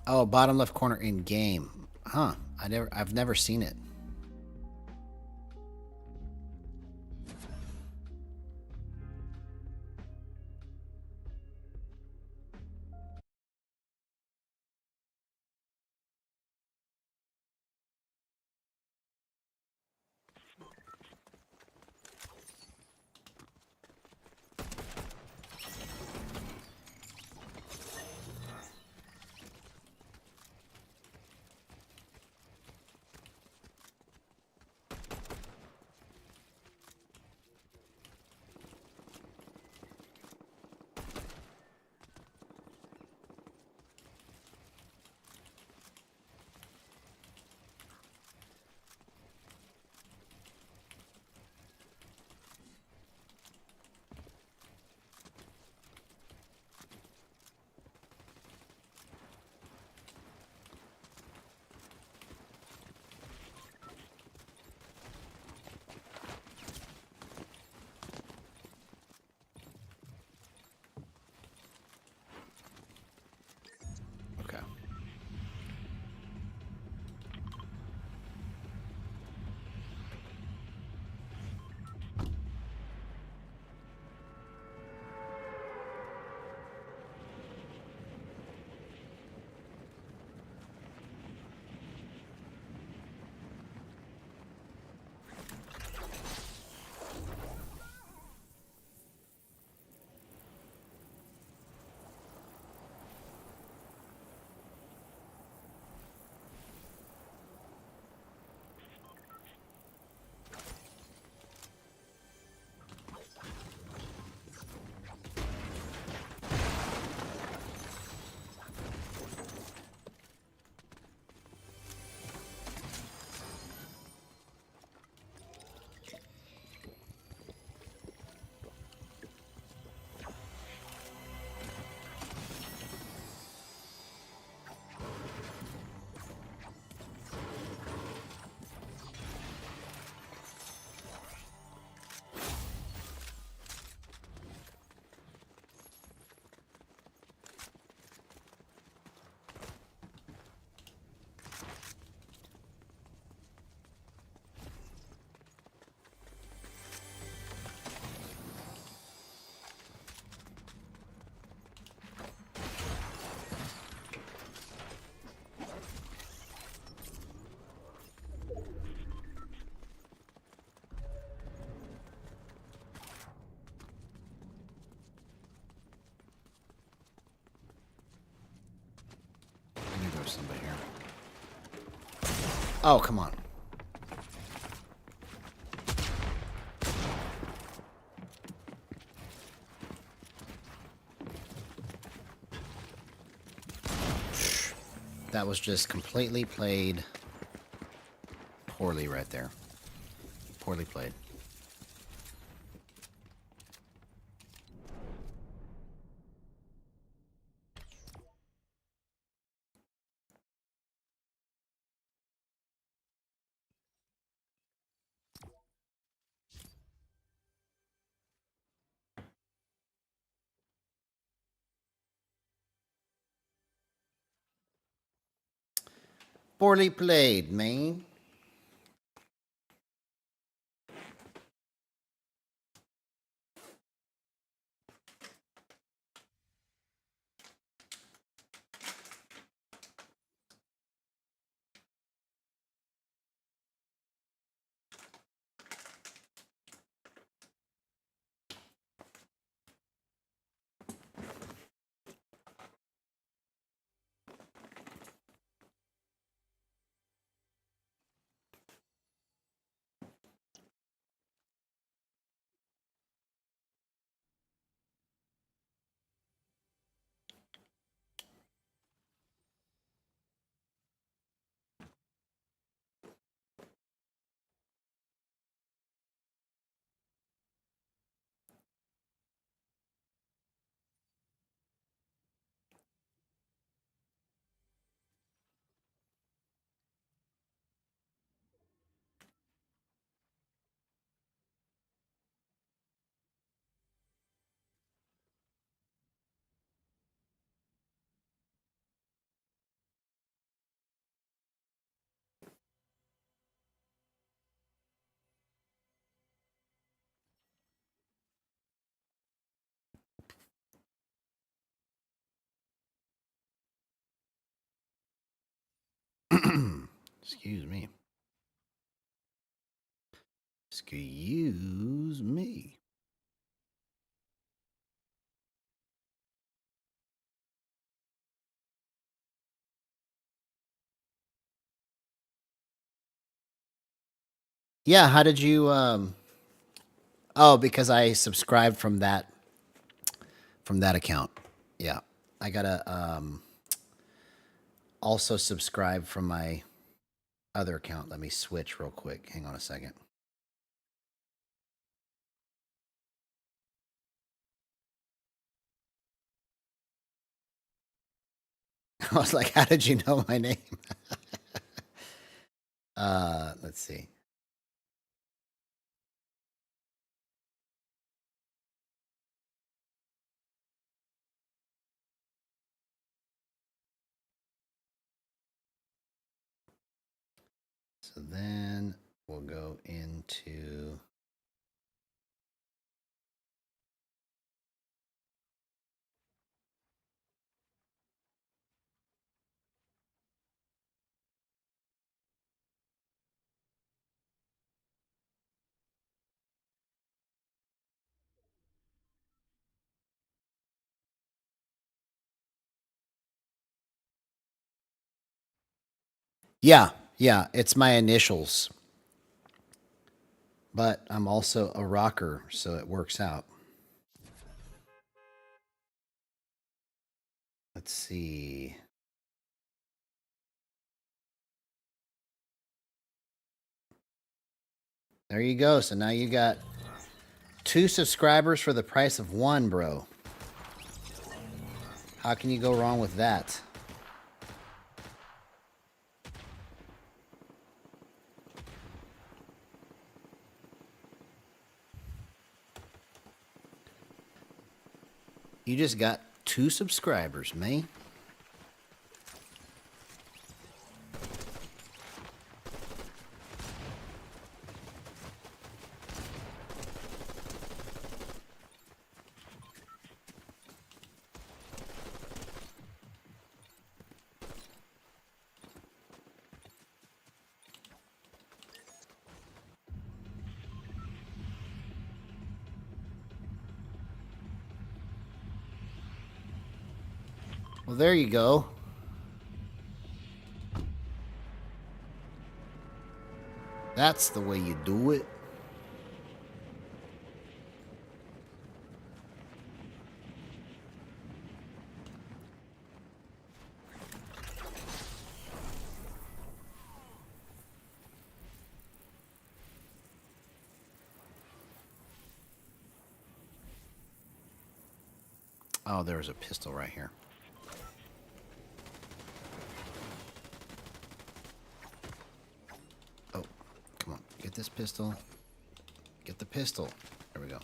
Oh, bottom left corner in game. Huh. I've never seen it. somebody here. Oh, come on. That was just completely played poorly right there. Poorly played. Poorly played, man. Excuse me. Excuse me. Yeah, how did you oh, because I subscribed from that account. Yeah. I got to also subscribe from my other account. Let me switch real quick. Hang on a second. I was like, how did you know my name? Let's see. So then we'll go into yeah, it's my initials. But I'm also a rocker, so it works out. Let's see. There you go. So now you got 2 subscribers for the price of 1, bro. How can you go wrong with that? You just got 2 subscribers, man. Well, there you go. That's the way you do it. Oh, there's a pistol right here. Oh, come on. Get this pistol. Get the pistol. There we go.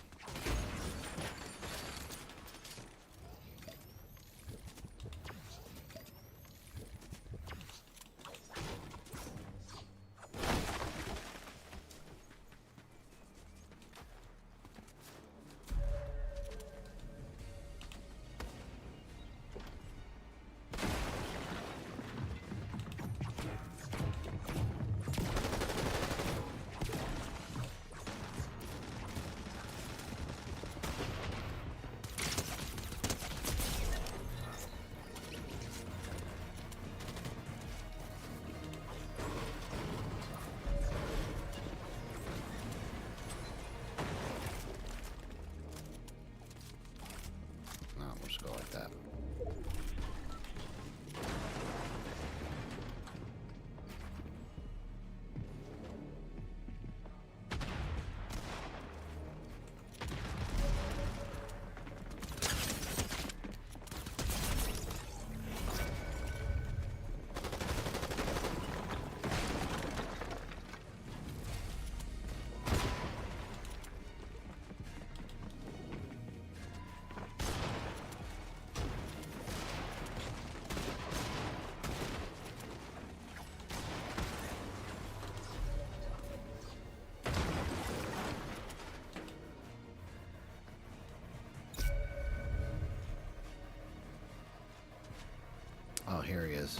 Oh, here he is.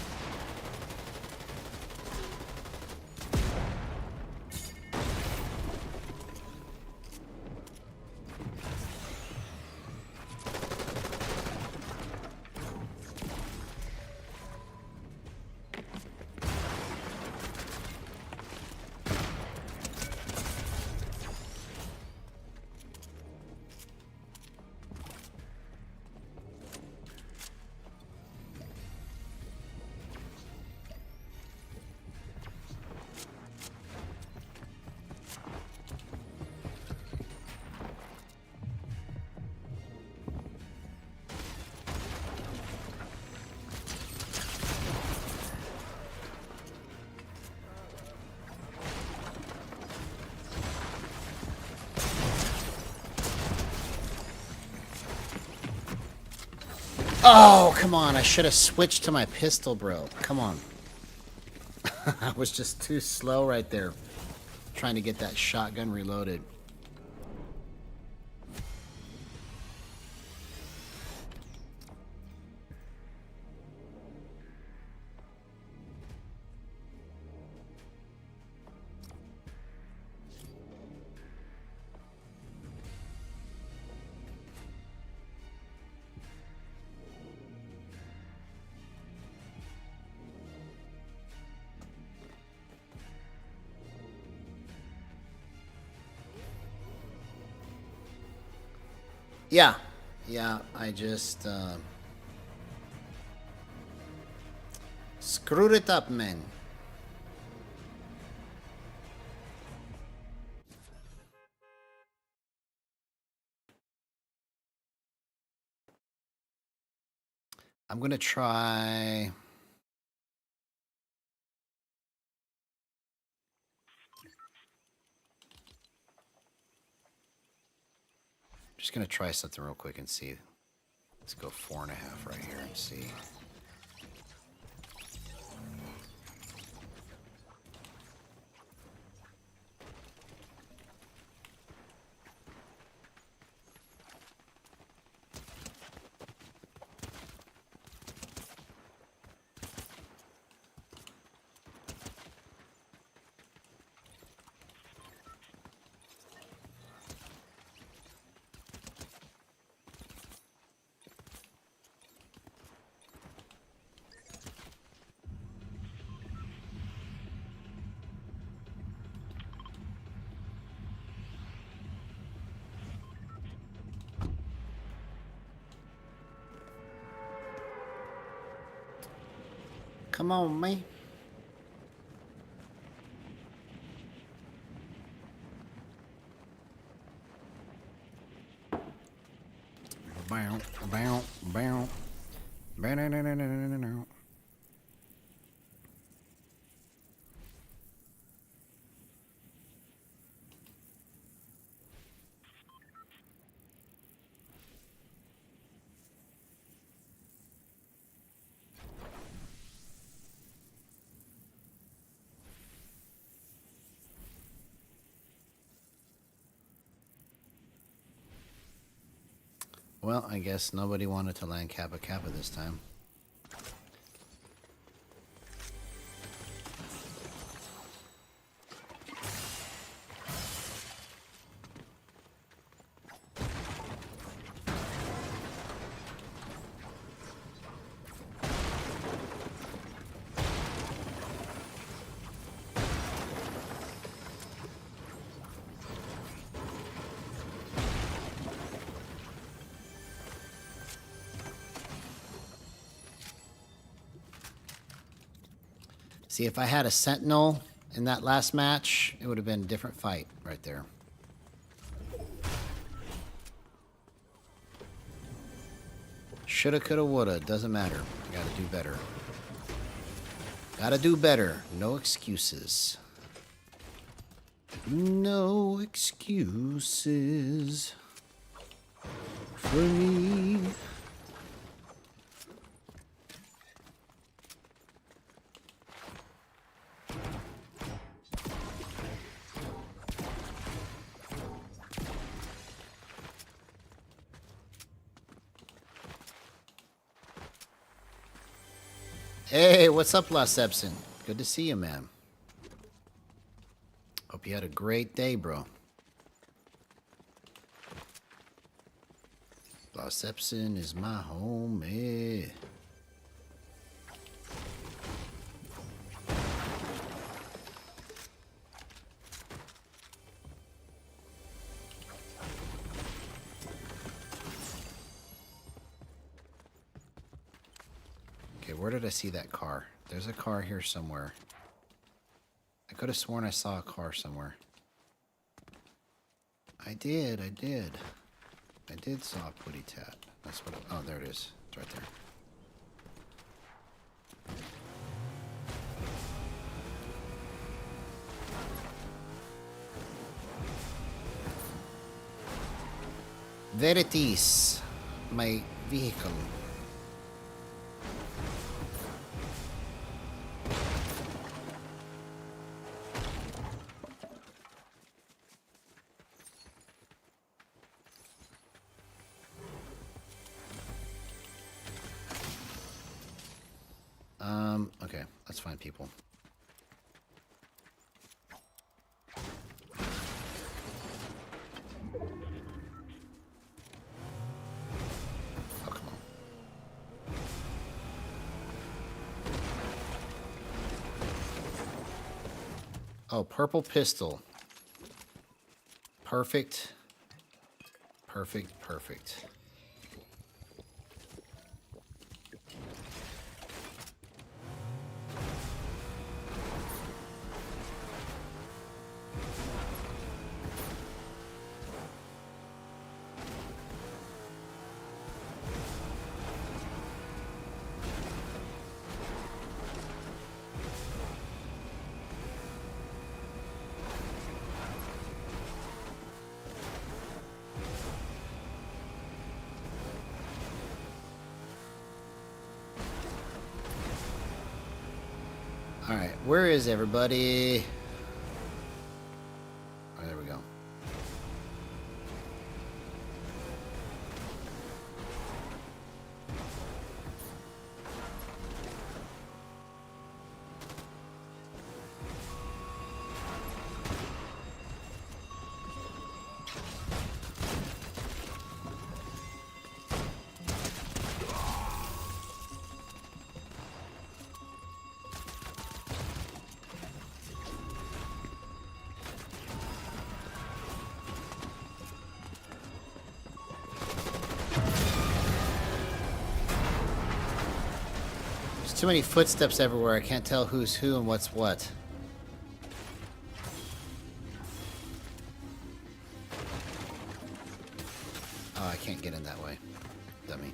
Oh, come on. I should have switched to my pistol, bro. Come on. I was just too slow right there. Trying to get that shotgun reloaded. Yeah. Yeah, I just screwed it up, man. I'm going to try... Just going to try something real quick and see. Let's go 4.5 right here and see. Come on, man. Bow, bow, bow. Bow. Well, I guess nobody wanted to land Kappa Kappa this time. See, if I had a Sentinel in that last match, it would have been a different fight right there. Shoulda, coulda, woulda. Doesn't matter. Gotta do better. Gotta do better. No excuses. No excuses for me. Hey, what's up, Las Epson? Good to see you, man. Hope you had a great day, bro. Las Epson is my homie. Where did I see that car? There's a car here somewhere. I could have sworn I saw a car somewhere. I did. I did saw a putty tat. That's what oh, there it is. It's right there. There it is. My vehicle. Okay, let's find people. Oh, come on. Oh, purple pistol. Perfect. Perfect, perfect. Alright, where is everybody? Oh, there we go. too many footsteps everywhere. I can't tell who's who and what's what. Oh, I can't get in that way. Dummy.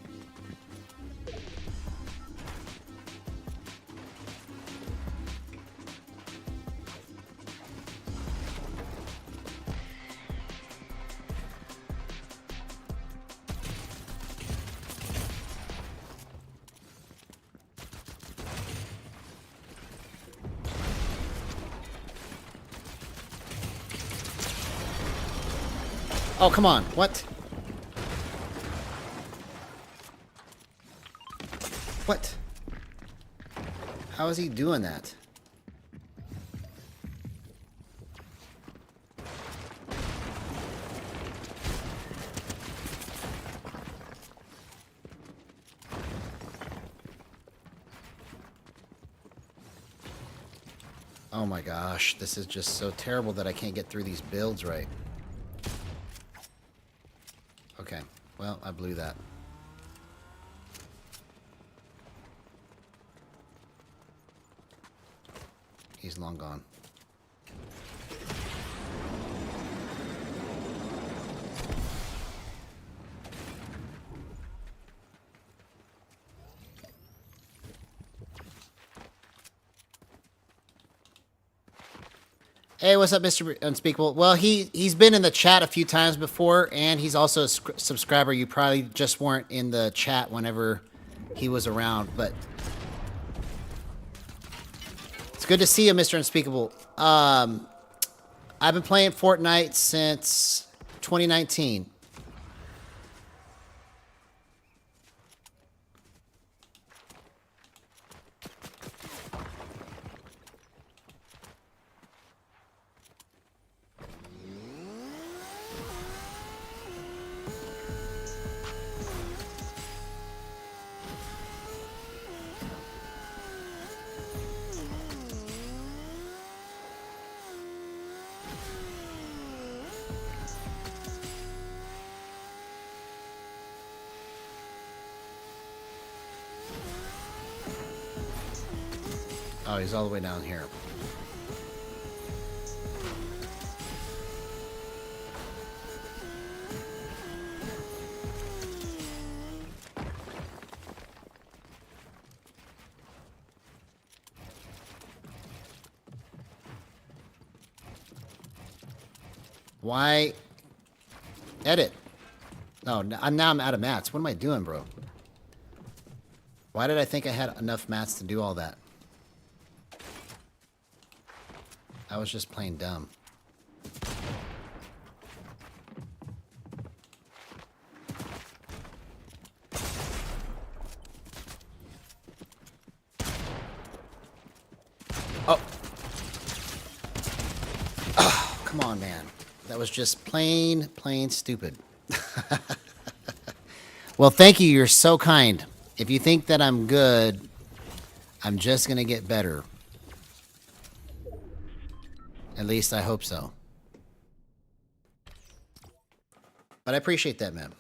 Oh, come on. What? What? How is he doing that? Oh my gosh, this is just so terrible that I can't get through these builds right. Okay, well, I blew that. He's long gone. Hey, what's up, Mr. Unspeakable? Well, he's been in the chat a few times before, and he's also a subscriber. You probably just weren't in the chat whenever he was around, but it's good to see you, Mr. Unspeakable. I've been playing Fortnite since 2019. Oh, he's all the way down here. Why? Edit. No, now I'm out of mats. What am I doing, bro? Why did I think I had enough mats to do all that? I was just plain dumb. Oh. Oh, come on, man. That was just plain stupid. Well, thank you. You're so kind. If you think that I'm good, I'm just going to get better. At least I hope so. But I appreciate that, man.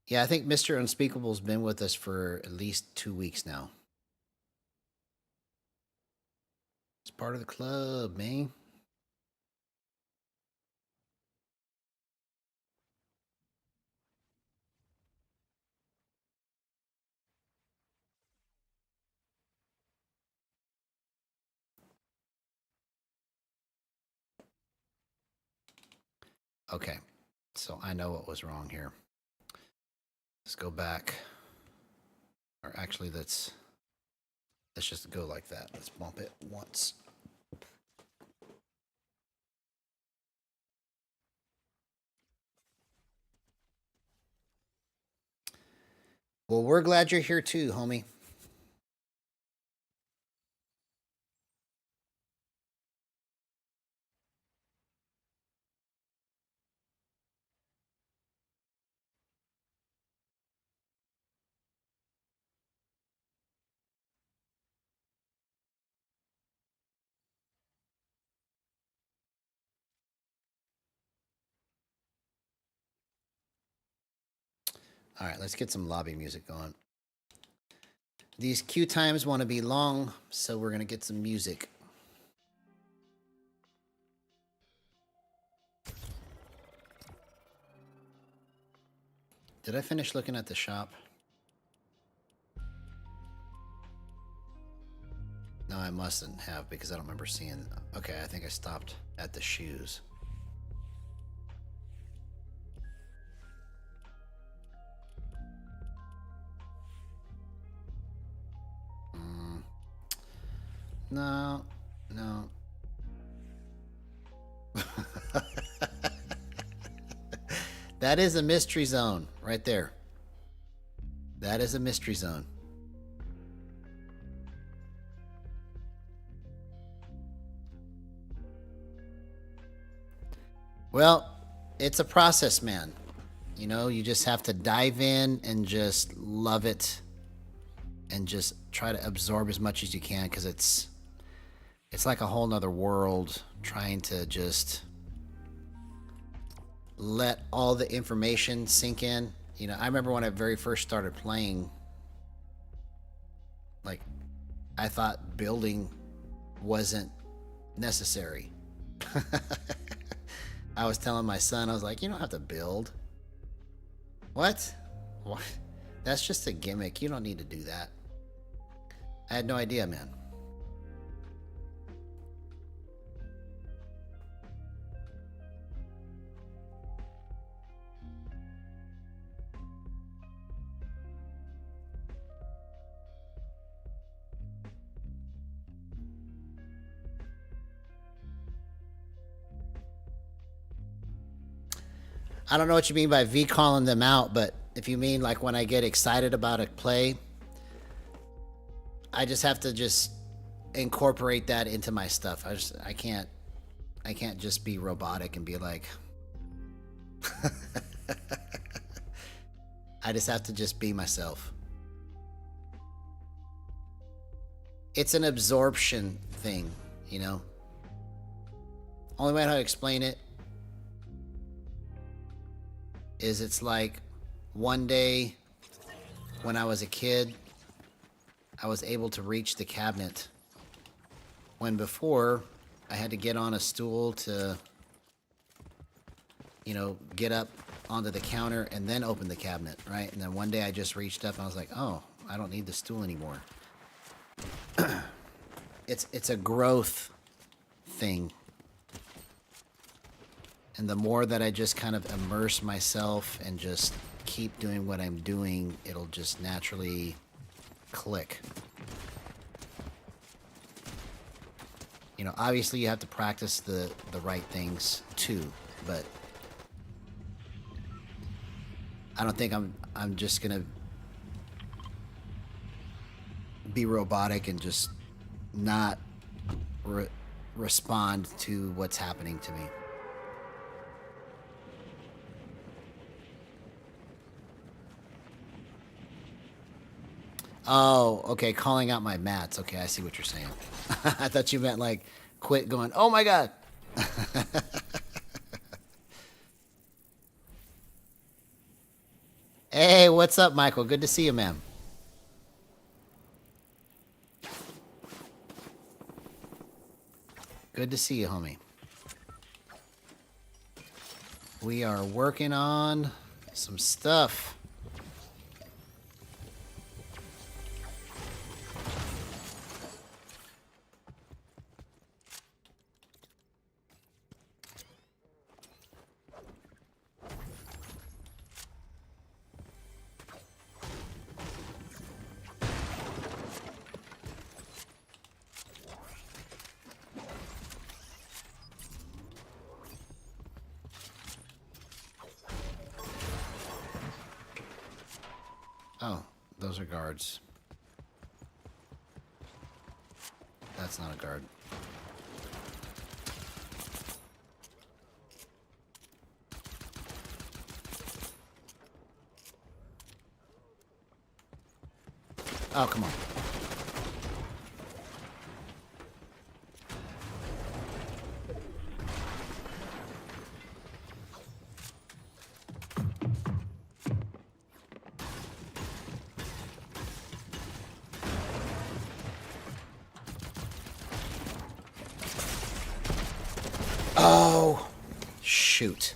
Yeah, I think Mr. Unspeakable's been with us for at least 2 weeks now. It's part of the club, man. Okay, so I know what was wrong here. Let's go back. Or actually, let's just go like that. Let's bump it once. Well, we're glad you're here too, homie. All right, let's get some lobby music going. These queue times want to be long, so we're going to get some music. Did I finish looking at the shop? No, I mustn't have because I don't remember seeing... Okay, I think I stopped at the shoes. No, no. That is a mystery zone right there. That is a mystery zone. Well, it's a process, man. You know, you just have to dive in and just love it and just try to absorb as much as you can, because it's like a whole nother world, trying to just let all the information sink in. You know, I remember when I very first started playing, like, I thought building wasn't necessary. I was telling my son, I was like, you don't have to build. What? What? That's just a gimmick. You don't need to do that. I had no idea, man. I don't know what you mean by V calling them out, but if you mean like when I get excited about a play, I just have to just incorporate that into my stuff. I can't just be robotic and be like I just have to just be myself. It's an absorption thing, you know? Only way how to explain it is it's like one day when I was a kid, I was able to reach the cabinet when before I had to get on a stool to, you know, get up onto the counter and then open the cabinet, right? And then one day I just reached up and I was like, oh, I don't need the stool anymore. It's a growth thing. And the more that I just kind of immerse myself and just keep doing what I'm doing, it'll just naturally click. You know, obviously you have to practice the right things too, but I don't think I'm just gonna be robotic and just not respond to what's happening to me. Oh, okay, calling out my mats. Okay, I see what you're saying. I thought you meant like quit going, oh my god. Hey, what's up, Michael? Good to see you, ma'am. Good to see you, homie. We are working on some stuff. Oh, those are guards. That's not a guard. Oh, come on. shoot.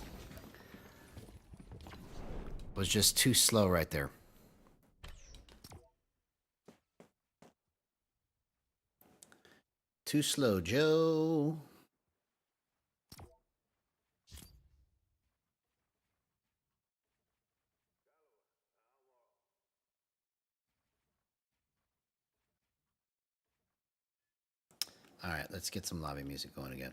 Was just too slow right there. Too slow, Joe. All right, let's get some lobby music going again.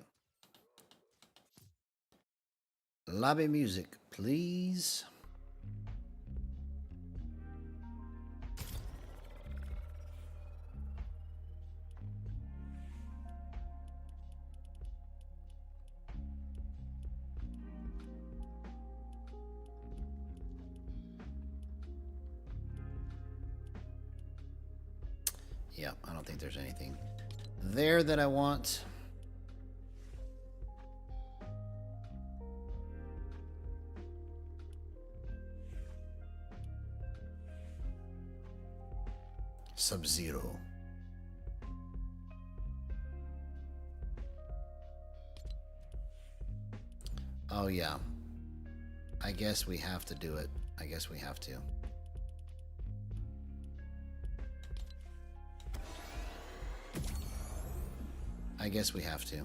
Lobby music, please. Yeah, I don't think there's anything there that I want. Sub-Zero. Oh, yeah. I guess we have to do it. I guess we have to. I guess we have to.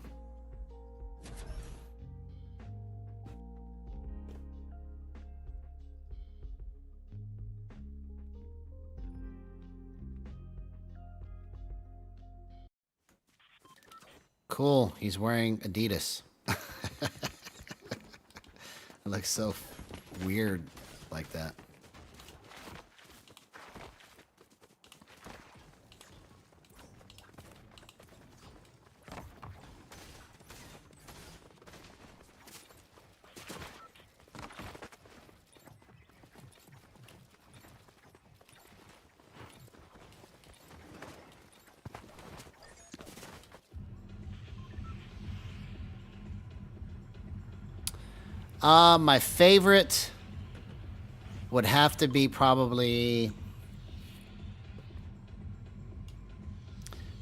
Cool. He's wearing Adidas. It looks so weird like that. My favorite would have to be probably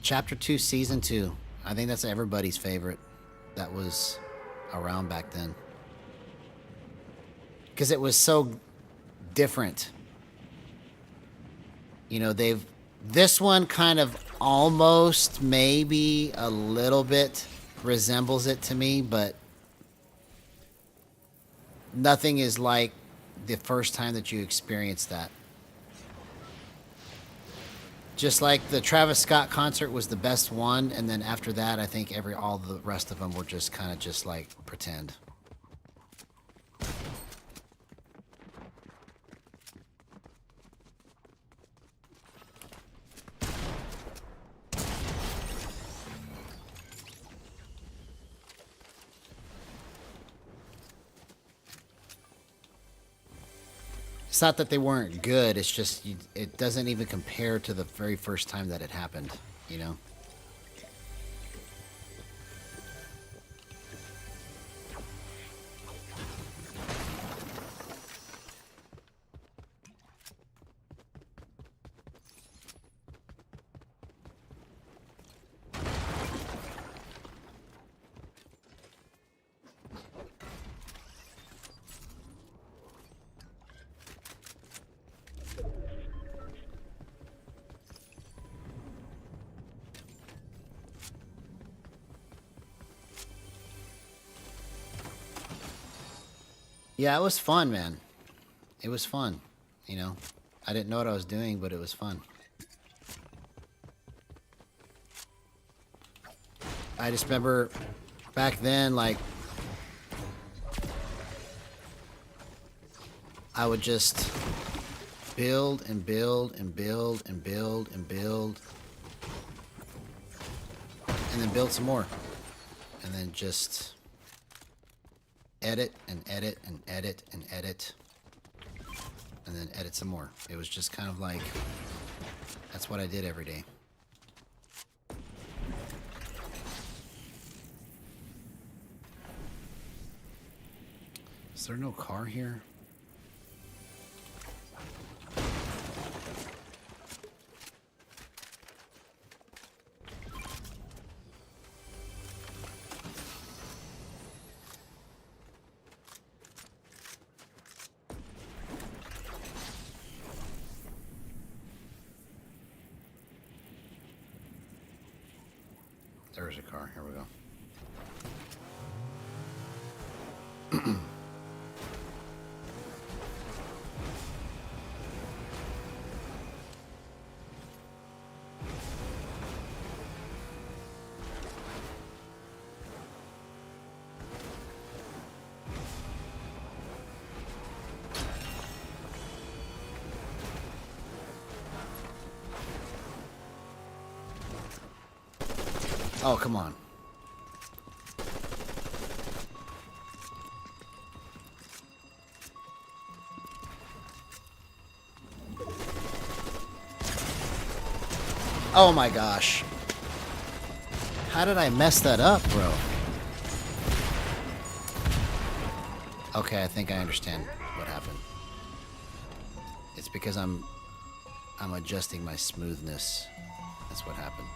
Chapter 2, Season 2. I think that's everybody's favorite that was around back then. Because it was so different. You know, this one kind of almost maybe a little bit resembles it to me, but nothing is like the first time that you experience that. Just like the Travis Scott concert was the best one, and then after that, I think all the rest of them were just kind of just like pretend. It's not that they weren't good, it's just it doesn't even compare to the very first time that it happened, you know? Yeah, it was fun, man. It was fun, you know? I didn't know what I was doing, but it was fun. I just remember back then, like, I would just build and build and build and build and build, and then build some more, and then just edit and edit and edit and edit, and then edit some more. It was just kind of like, that's what I did every day. Is there no car here? There's a car. Here we go. Oh, come on. Oh my gosh. How did I mess that up, bro? Okay, I think I understand what happened. It's because I'm adjusting my smoothness. That's what happened.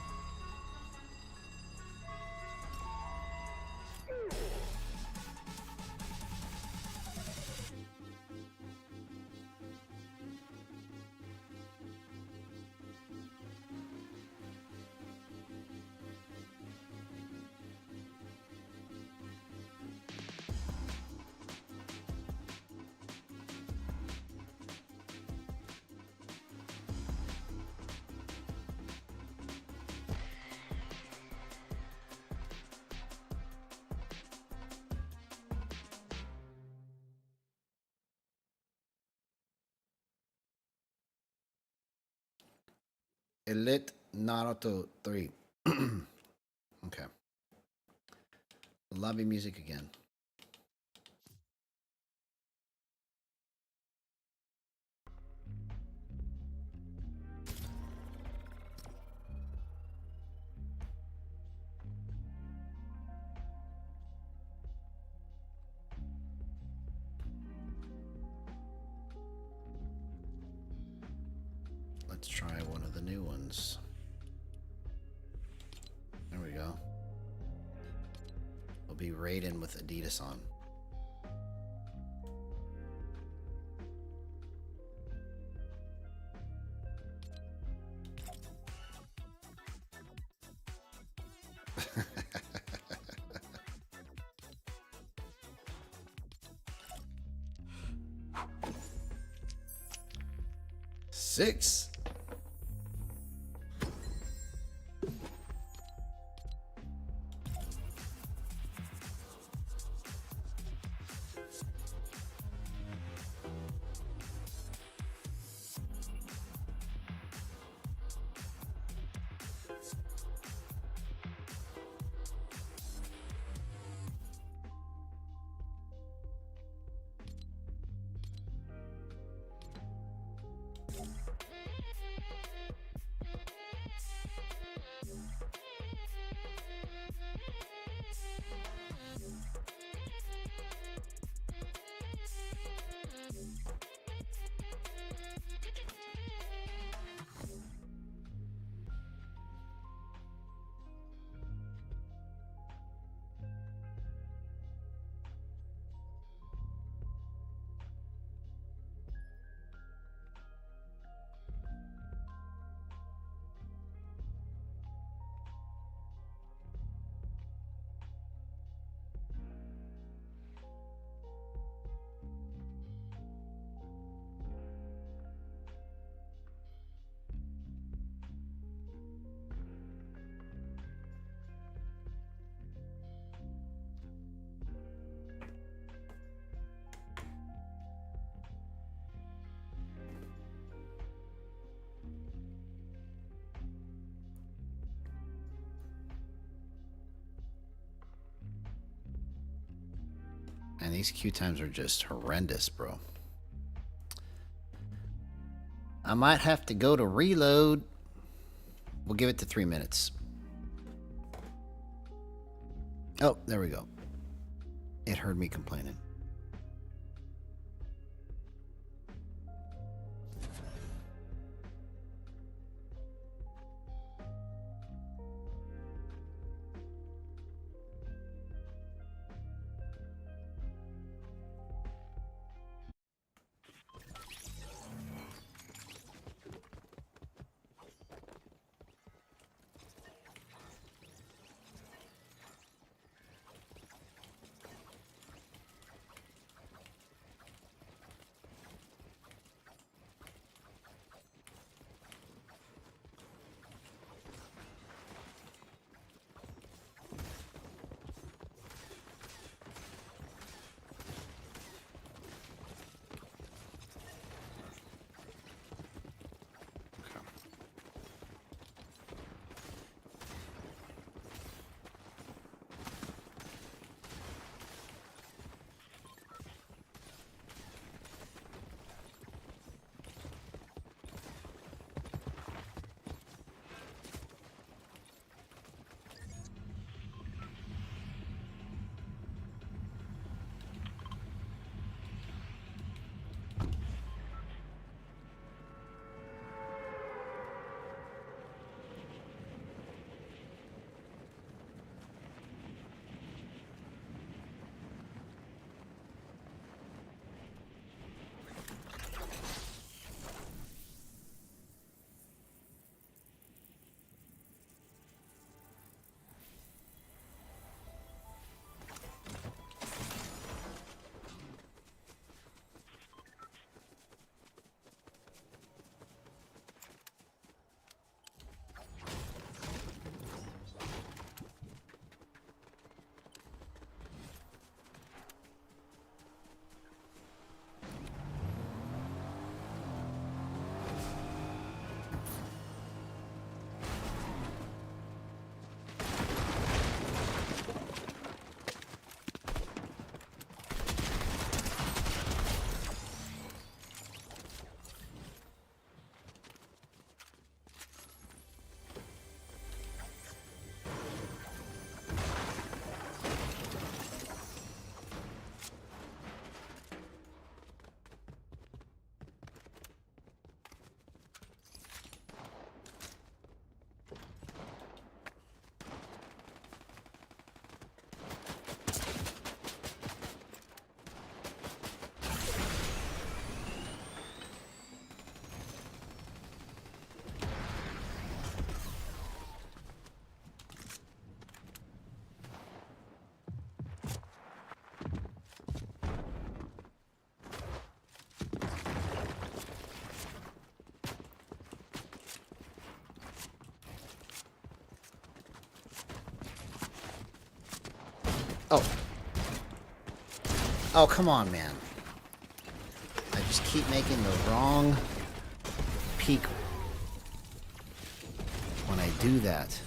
Elite Naruto 3. Okay. Lobby music again. Let's try one of the new ones. There we go. We'll be Raiden with Adidas on. Six. And these queue times are just horrendous, bro. I might have to go to reload. We'll give it to 3 minutes. Oh, there we go. It heard me complaining. Oh. Oh, come on, man. I just keep making the wrong peak when I do that.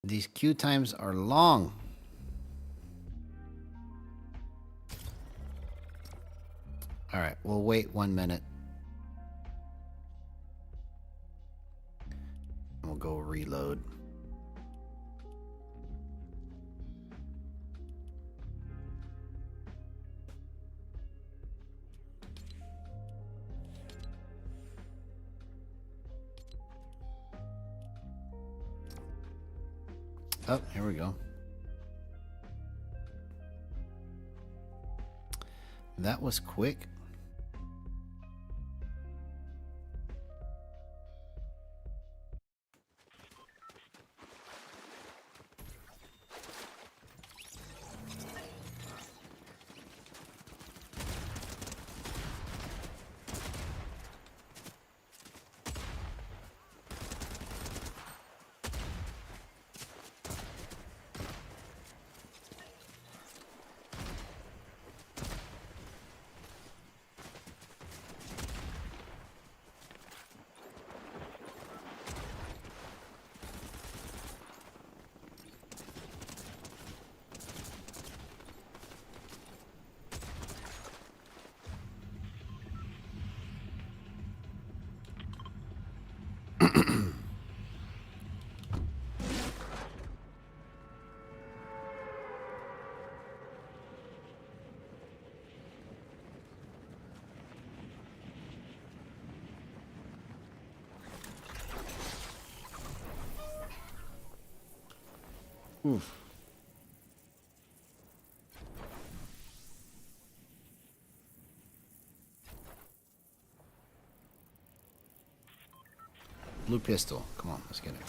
These queue times are long. All right, we'll wait 1 minute. We'll go reload. Oh, here we go. That was quick. Oof. Blue pistol. Come on, let's get it.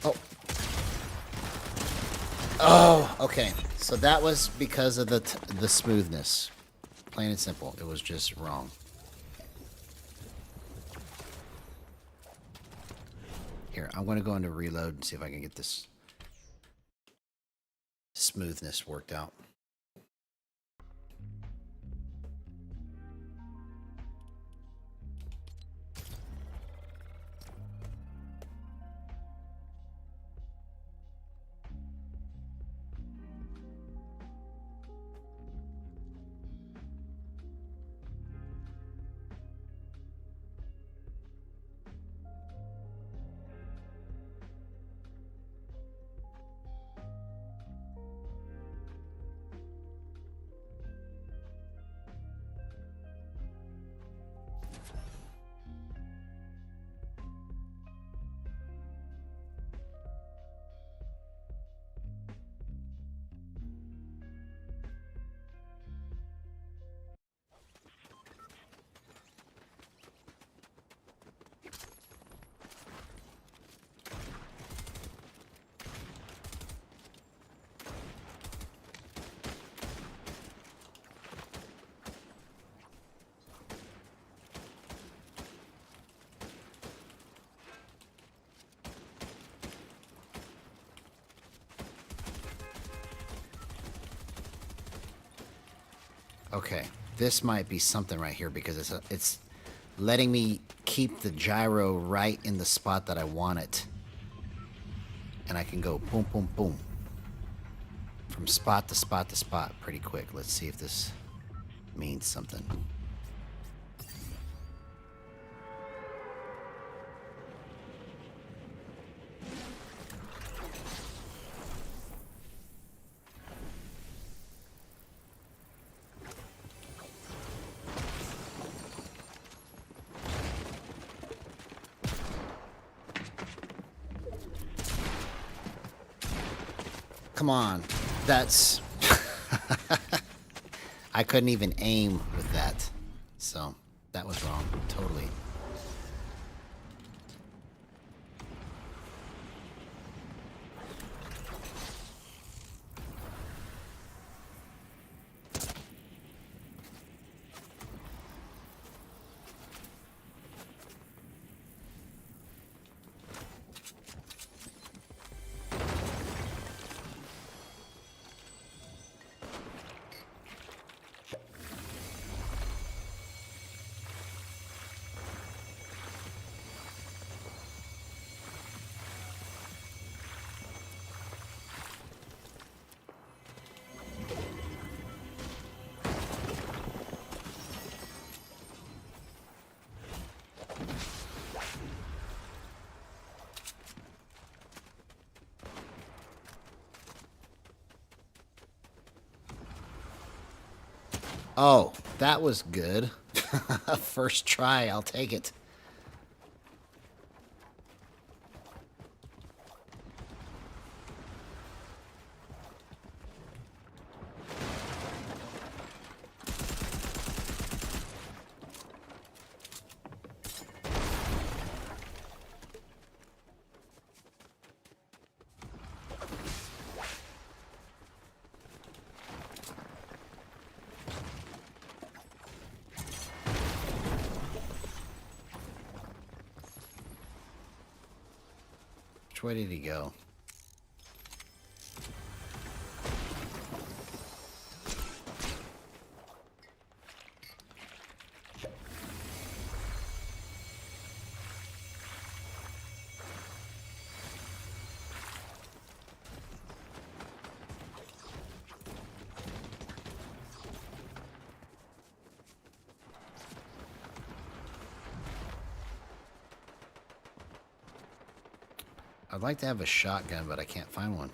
Oh. Oh, okay. So that was because of the smoothness. Plain and simple. It was just wrong. Here, I'm going to go into reload and see if I can get this smoothness worked out. Okay, this might be something right here because it's letting me keep the gyro right in the spot that I want it. And I can go boom, boom, boom. From spot to spot to spot pretty quick. Let's see if this means something. Come on. That's... I couldn't even aim with that. So, that was wrong. Totally. Oh, that was good. First try, I'll take it. Which way did he go? I'd like to have a shotgun, but I can't find one.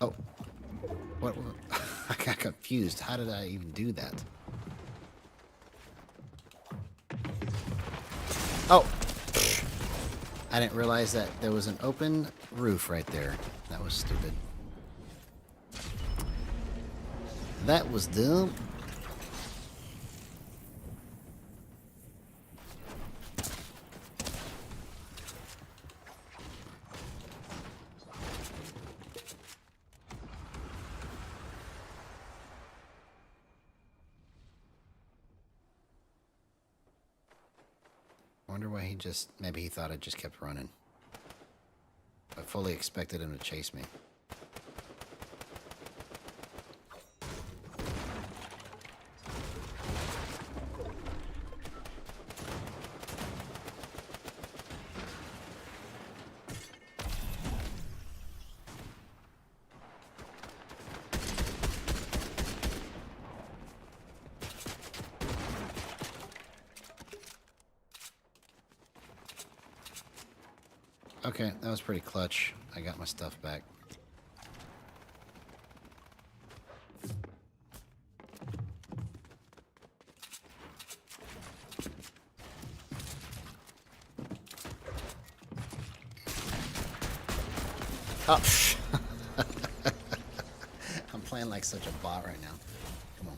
Oh. What? I got confused. How did I even do that? Oh! I didn't realize that there was an open roof right there. That was stupid. That was dumb. Wonder why he just... Maybe he thought I just kept running. I fully expected him to chase me. Okay, that was pretty clutch. I got my stuff back. Oh, I'm playing like such a bot right now. Come on.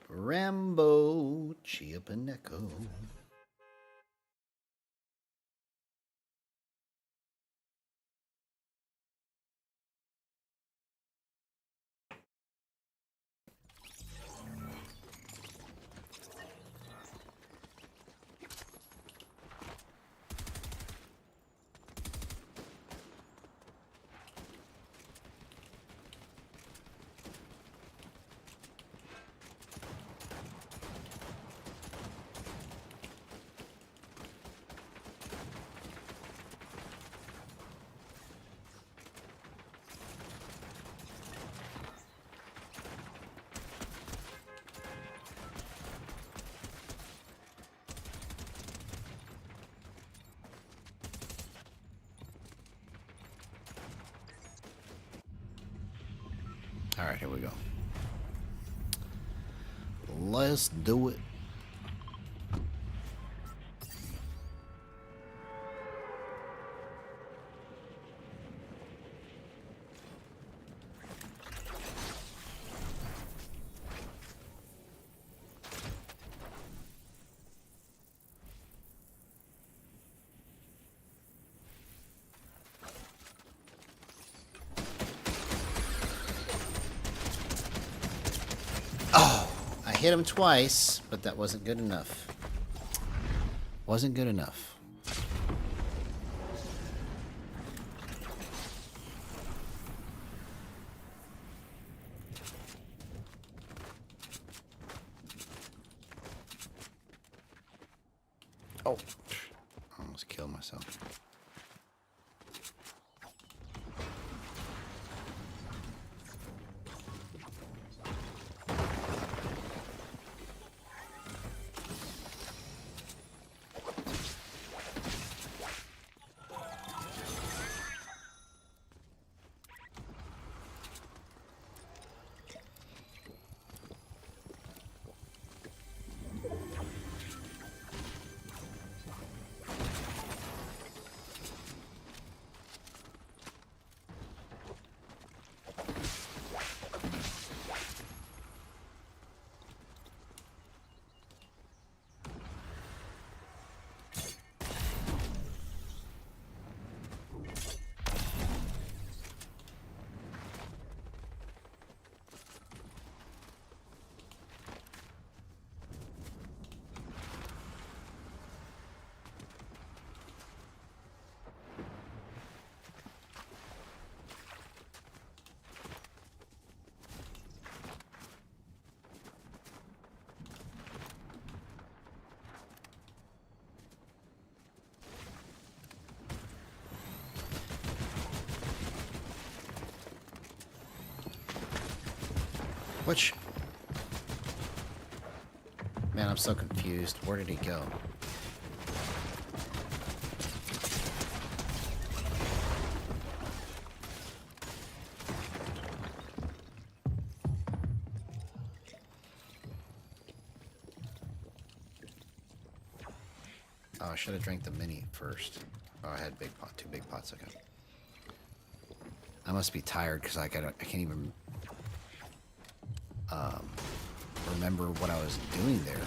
Rambo Chiapaneco. All right, here we go. Let's do it. Oh, I hit him twice, but that wasn't good enough. Wasn't good enough. Oh, I almost killed myself. Which? Man, I'm so confused. Where did he go? Oh, I should have drank the mini first. Oh, I had big pot, 2 big pots. Okay. I must be tired because I can't even remember what I was doing there.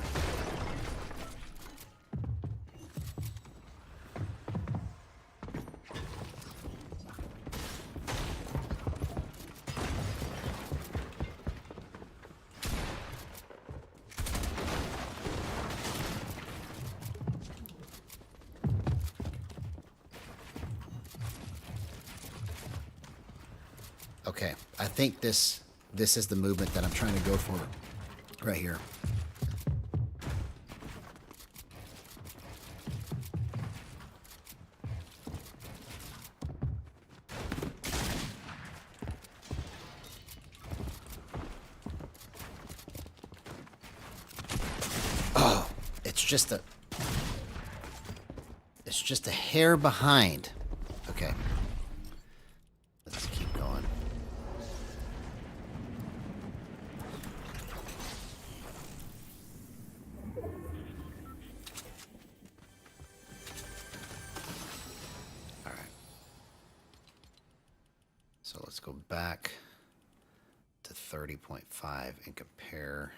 Okay, I think this is the movement that I'm trying to go for right here. Oh, it's just a hair behind. Okay. Let's keep going. All right. So let's go back to 30.5 and compare.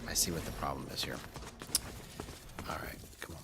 I see what the problem is here. All right, come on.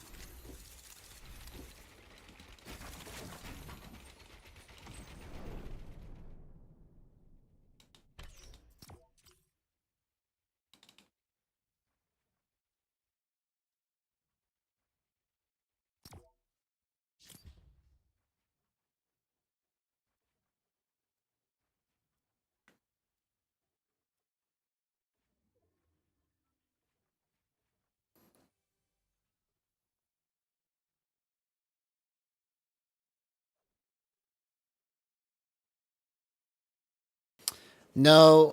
No,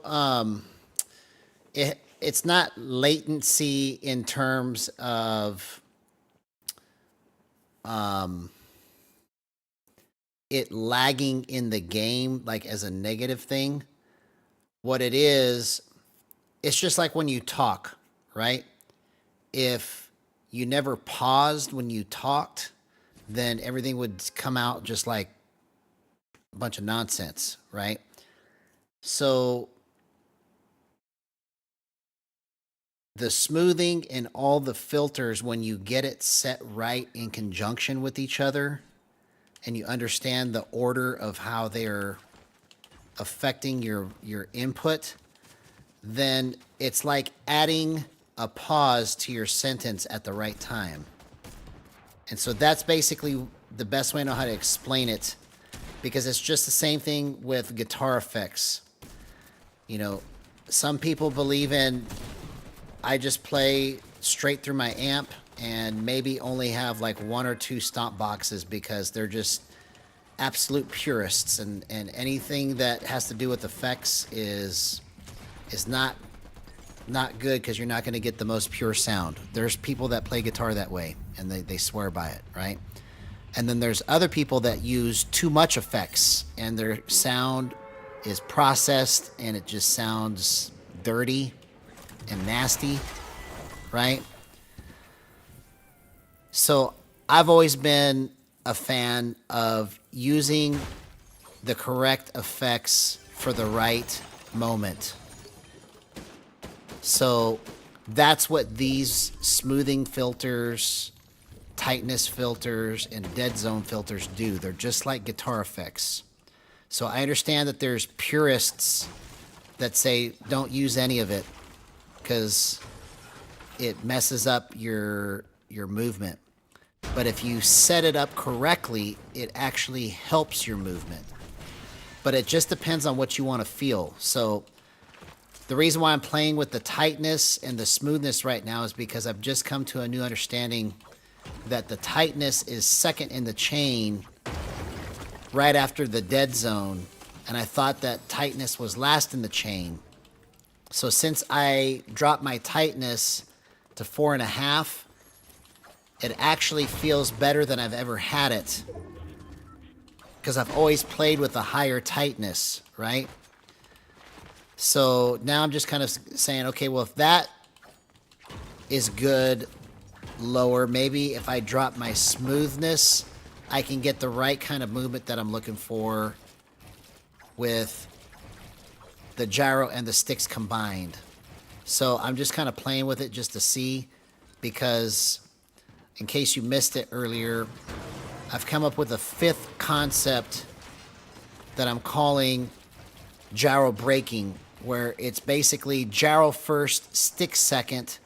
it's not latency in terms of it lagging in the game, like as a negative thing. What it is, it's just like when you talk, right? If you never paused when you talked, then everything would come out just like a bunch of nonsense, right? So the smoothing and all the filters, when you get it set right in conjunction with each other and you understand the order of how they're affecting your input, then it's like adding a pause to your sentence at the right time. And so that's basically the best way I know how to explain it, because it's just the same thing with guitar effects. You know, some people believe in, I just play straight through my amp and maybe only have like one or two stomp boxes because they're just absolute purists, and anything that has to do with effects is not good, because you're not going to get the most pure sound. There's people that play guitar that way and they swear by it, right? And then there's other people that use too much effects and their sound is processed and it just sounds dirty and nasty, right? So I've always been a fan of using the correct effects for the right moment. So that's what these smoothing filters, tightness filters, and dead zone filters do. They're just like guitar effects. So I understand that there's purists that say don't use any of it because it messes up your movement. But if you set it up correctly, it actually helps your movement. But it just depends on what you want to feel. So the reason why I'm playing with the tightness and the smoothness right now is because I've just come to a new understanding that the tightness is second in the chain right after the dead zone. And I thought that tightness was last in the chain. So since I dropped my tightness to 4.5, it actually feels better than I've ever had it. Because I've always played with a higher tightness, right? So now I'm just kind of saying, okay, well, if that is good, lower, maybe if I drop my smoothness, I can get the right kind of movement that I'm looking for with the gyro and the sticks combined. So I'm just kind of playing with it just to see, because in case you missed it earlier, I've come up with a 5th concept that I'm calling gyro braking, where it's basically gyro first, stick second,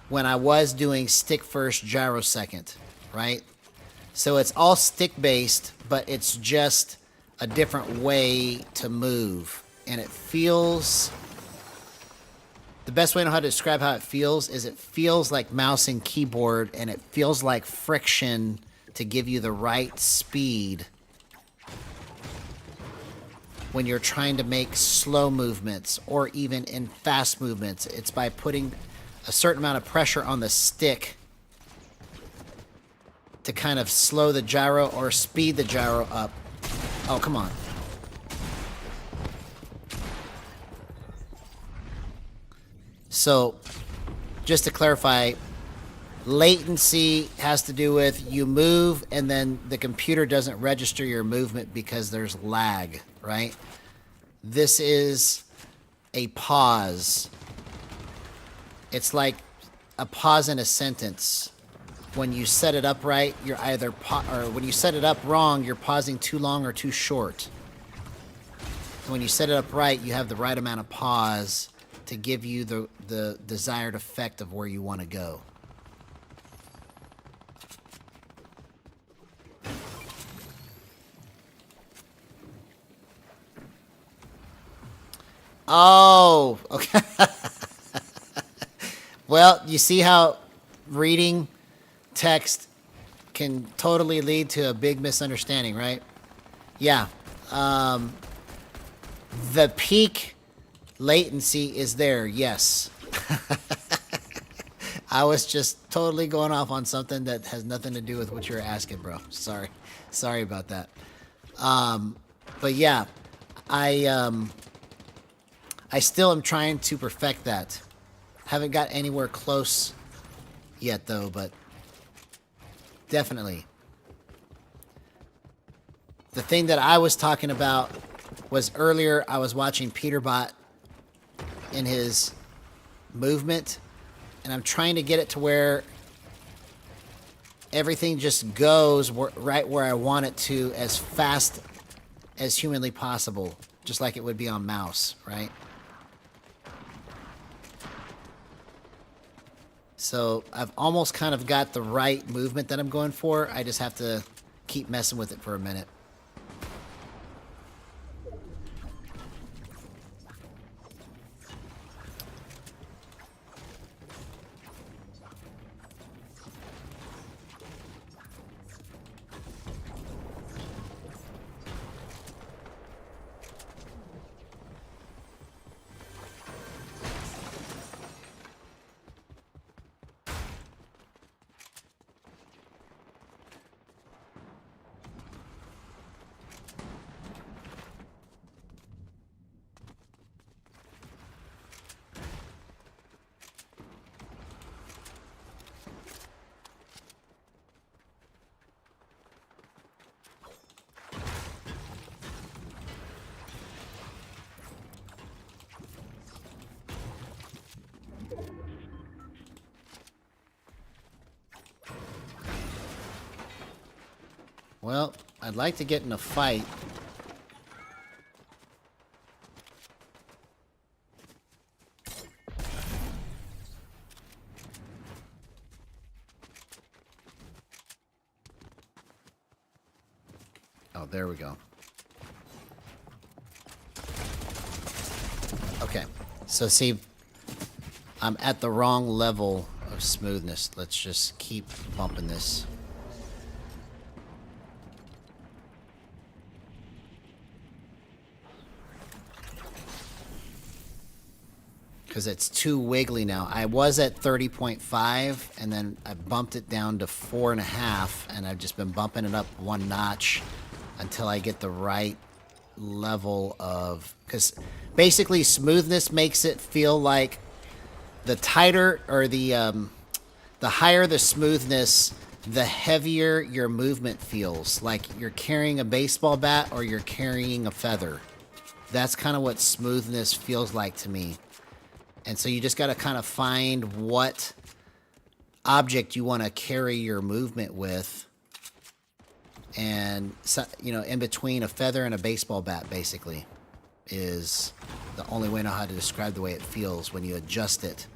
when I was doing stick first, gyro second, right? So it's all stick based, but it's just a different way to move. And it feels... The best way to know how to describe how it feels is it feels like mouse and keyboard, and it feels like friction to give you the right speed when you're trying to make slow movements or even in fast movements. It's by putting a certain amount of pressure on the stick to kind of slow the gyro or speed the gyro up. Oh, come on. So, just to clarify, latency has to do with you move and then the computer doesn't register your movement because there's lag, right? This is a pause. It's like a pause in a sentence. When you set it up right, you're either or when you set it up wrong, you're pausing too long or too short. When you set it up right, you have the right amount of pause to give you the desired effect of where you want to go. Oh, okay. Well, you see how reading text can totally lead to a big misunderstanding, right? Yeah. The peak latency is there, yes. I was just totally going off on something that has nothing to do with what you're asking, bro. Sorry about that. But yeah, I still am trying to perfect that. Haven't got anywhere close yet, though, but definitely. The thing that I was talking about was earlier I was watching Peterbot in his movement, and I'm trying to get it to where everything just goes right where I want it to as fast as humanly possible, just like it would be on mouse, right? So I've almost kind of got the right movement that I'm going for. I just have to keep messing with it for a minute. Well, I'd like to get in a fight. Oh, there we go. Okay, so see, I'm at the wrong level of smoothness. Let's just keep bumping this. because it's too wiggly now. I was at 30.5, and then I bumped it down to 4.5, and I've just been bumping it up one notch until I get the right level of... Because basically smoothness makes it feel like the tighter or the higher the smoothness, the heavier your movement feels. Like you're carrying a baseball bat or you're carrying a feather. That's kind of what smoothness feels like to me. And so you just got to kind of find what object you want to carry your movement with. And, you know, in between a feather and a baseball bat, basically, is the only way I know how to describe the way it feels when you adjust it.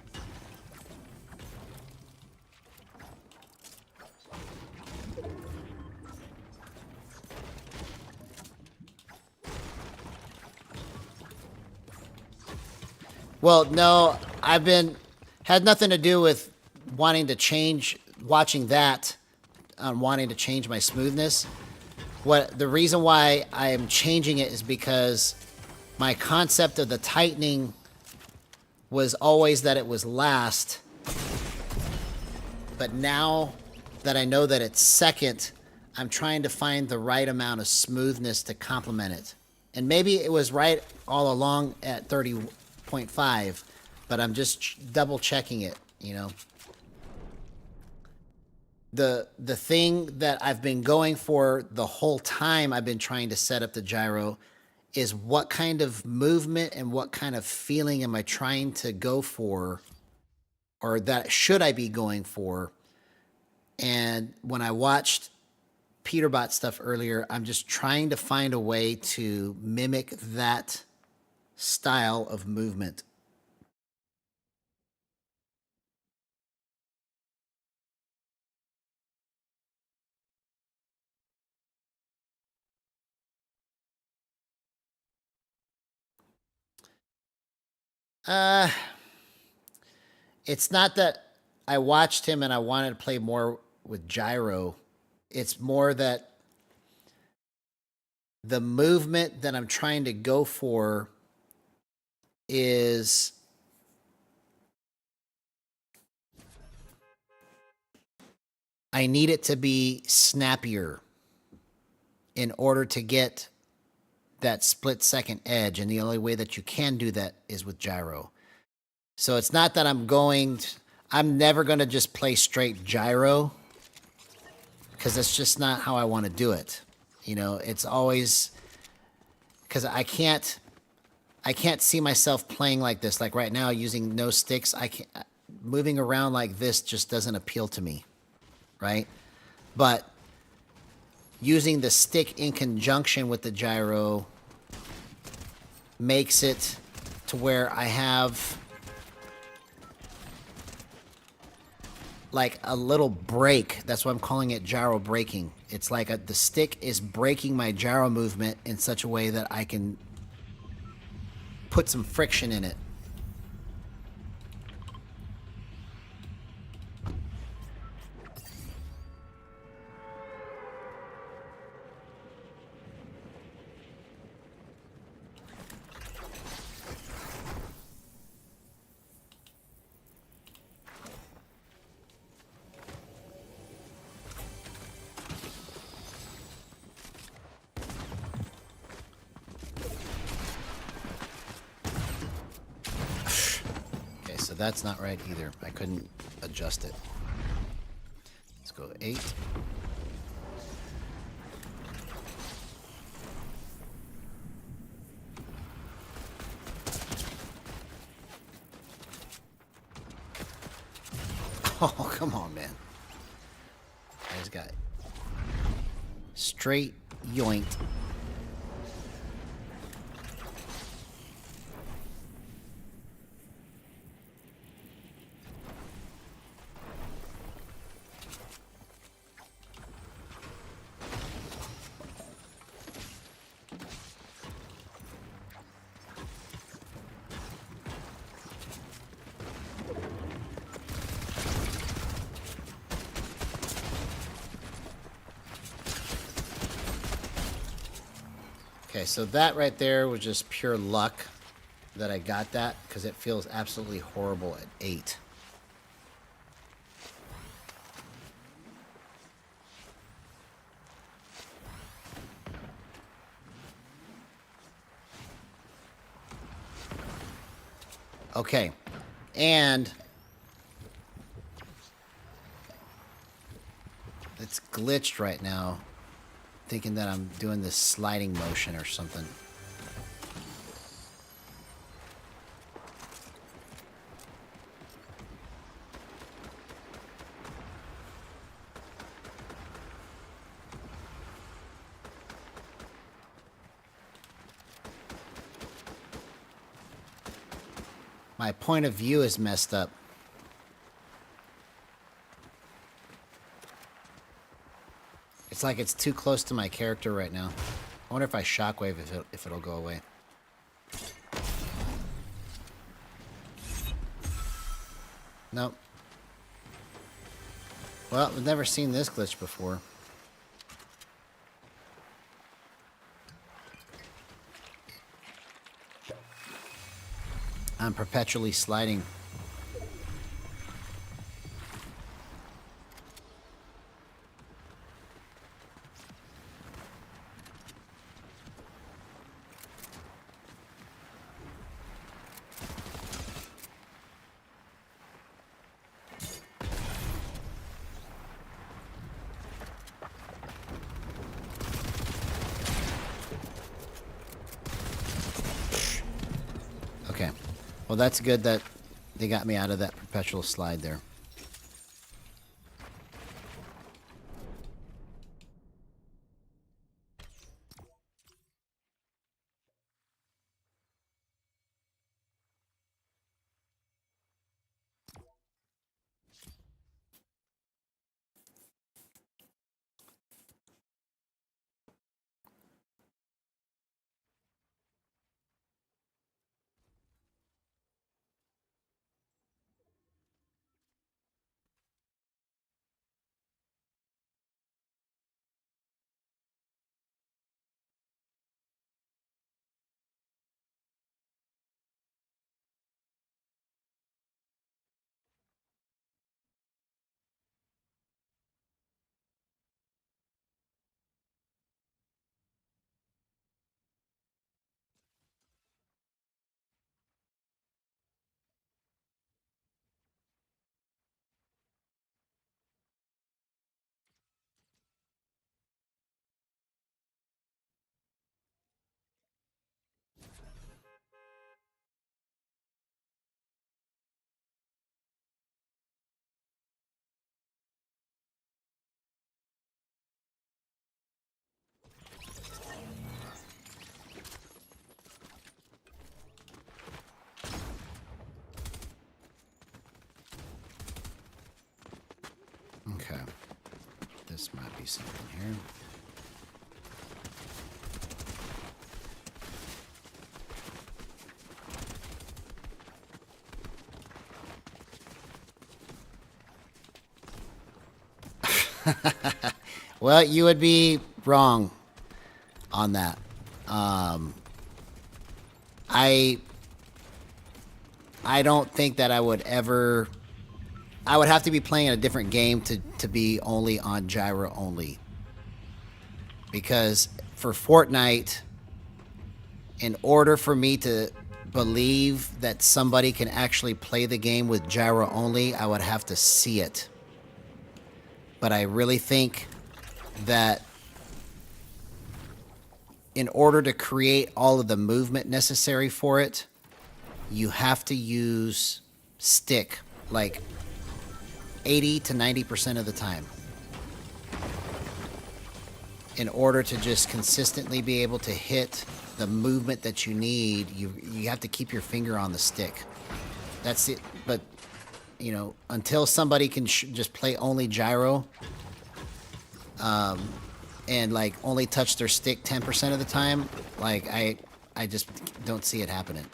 Well, no, had nothing to do with wanting to change, watching that, wanting to change my smoothness. The reason why I am changing it is because my concept of the tightening was always that it was last. But now that I know that it's second, I'm trying to find the right amount of smoothness to complement it. And maybe it was right all along at 30.5, but I'm just double checking it, you know. The thing that I've been going for the whole time I've been trying to set up the gyro is what kind of movement and what kind of feeling am I trying to go for, or that should I be going for. And when I watched Peterbot stuff earlier, I'm just trying to find a way to mimic that style of movement. It's not that I watched him and I wanted to play more with gyro. It's more that the movement that I'm trying to go for is I need it to be snappier in order to get that split second edge, and the only way that you can do that is with gyro. So it's not that I'm never going to just play straight gyro, because that's just not how I want to do it. You know, it's always, because I can't see myself playing like this. Like right now, using no sticks, moving around like this just doesn't appeal to me, right? But using the stick in conjunction with the gyro makes it to where I have like a little break. That's why I'm calling it gyro braking. It's like the stick is breaking my gyro movement in such a way that I can put some friction in it. So that's not right either. I couldn't adjust it. Let's go 8. Oh, come on, man. I just got straight yoinked. Okay, so that right there was just pure luck. that I got that, because it feels absolutely horrible at 8. Okay, and it's glitched right now, thinking that I'm doing this sliding motion or something. My point of view is messed up. It's like it's too close to my character right now. I wonder if I shockwave if it'll go away. Nope. Well, I've never seen this glitch before. I'm perpetually sliding. Okay. Well, that's good that they got me out of that perpetual slide there. Okay. This might be something here. Well, you would be wrong on that. I don't think that I would ever... I would have to be playing a different game to be only on gyro only. Because for Fortnite, in order for me to believe that somebody can actually play the game with gyro only, I would have to see it. But I really think that in order to create all of the movement necessary for it, you have to use stick like 80 to 90% of the time in order to just consistently be able to hit the movement that you need. You have to keep your finger on the stick. That's it. But you know, until somebody can just play only gyro, and like only touch their stick 10% of the time, like I just don't see it happening.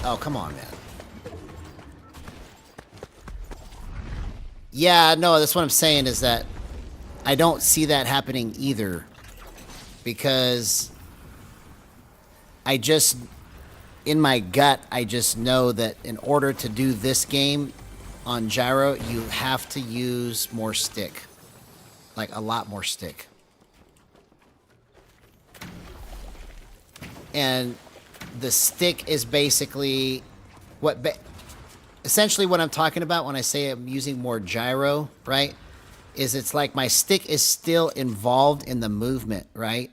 Oh, come on, man. Yeah, no, that's what I'm saying is that I don't see that happening either. Because I just, in my gut, I just know that in order to do this game on gyro, you have to use more stick. Like, a lot more stick. And the stick is basically what... essentially what I'm talking about when I say I'm using more gyro, right? Is it's like my stick is still involved in the movement, right?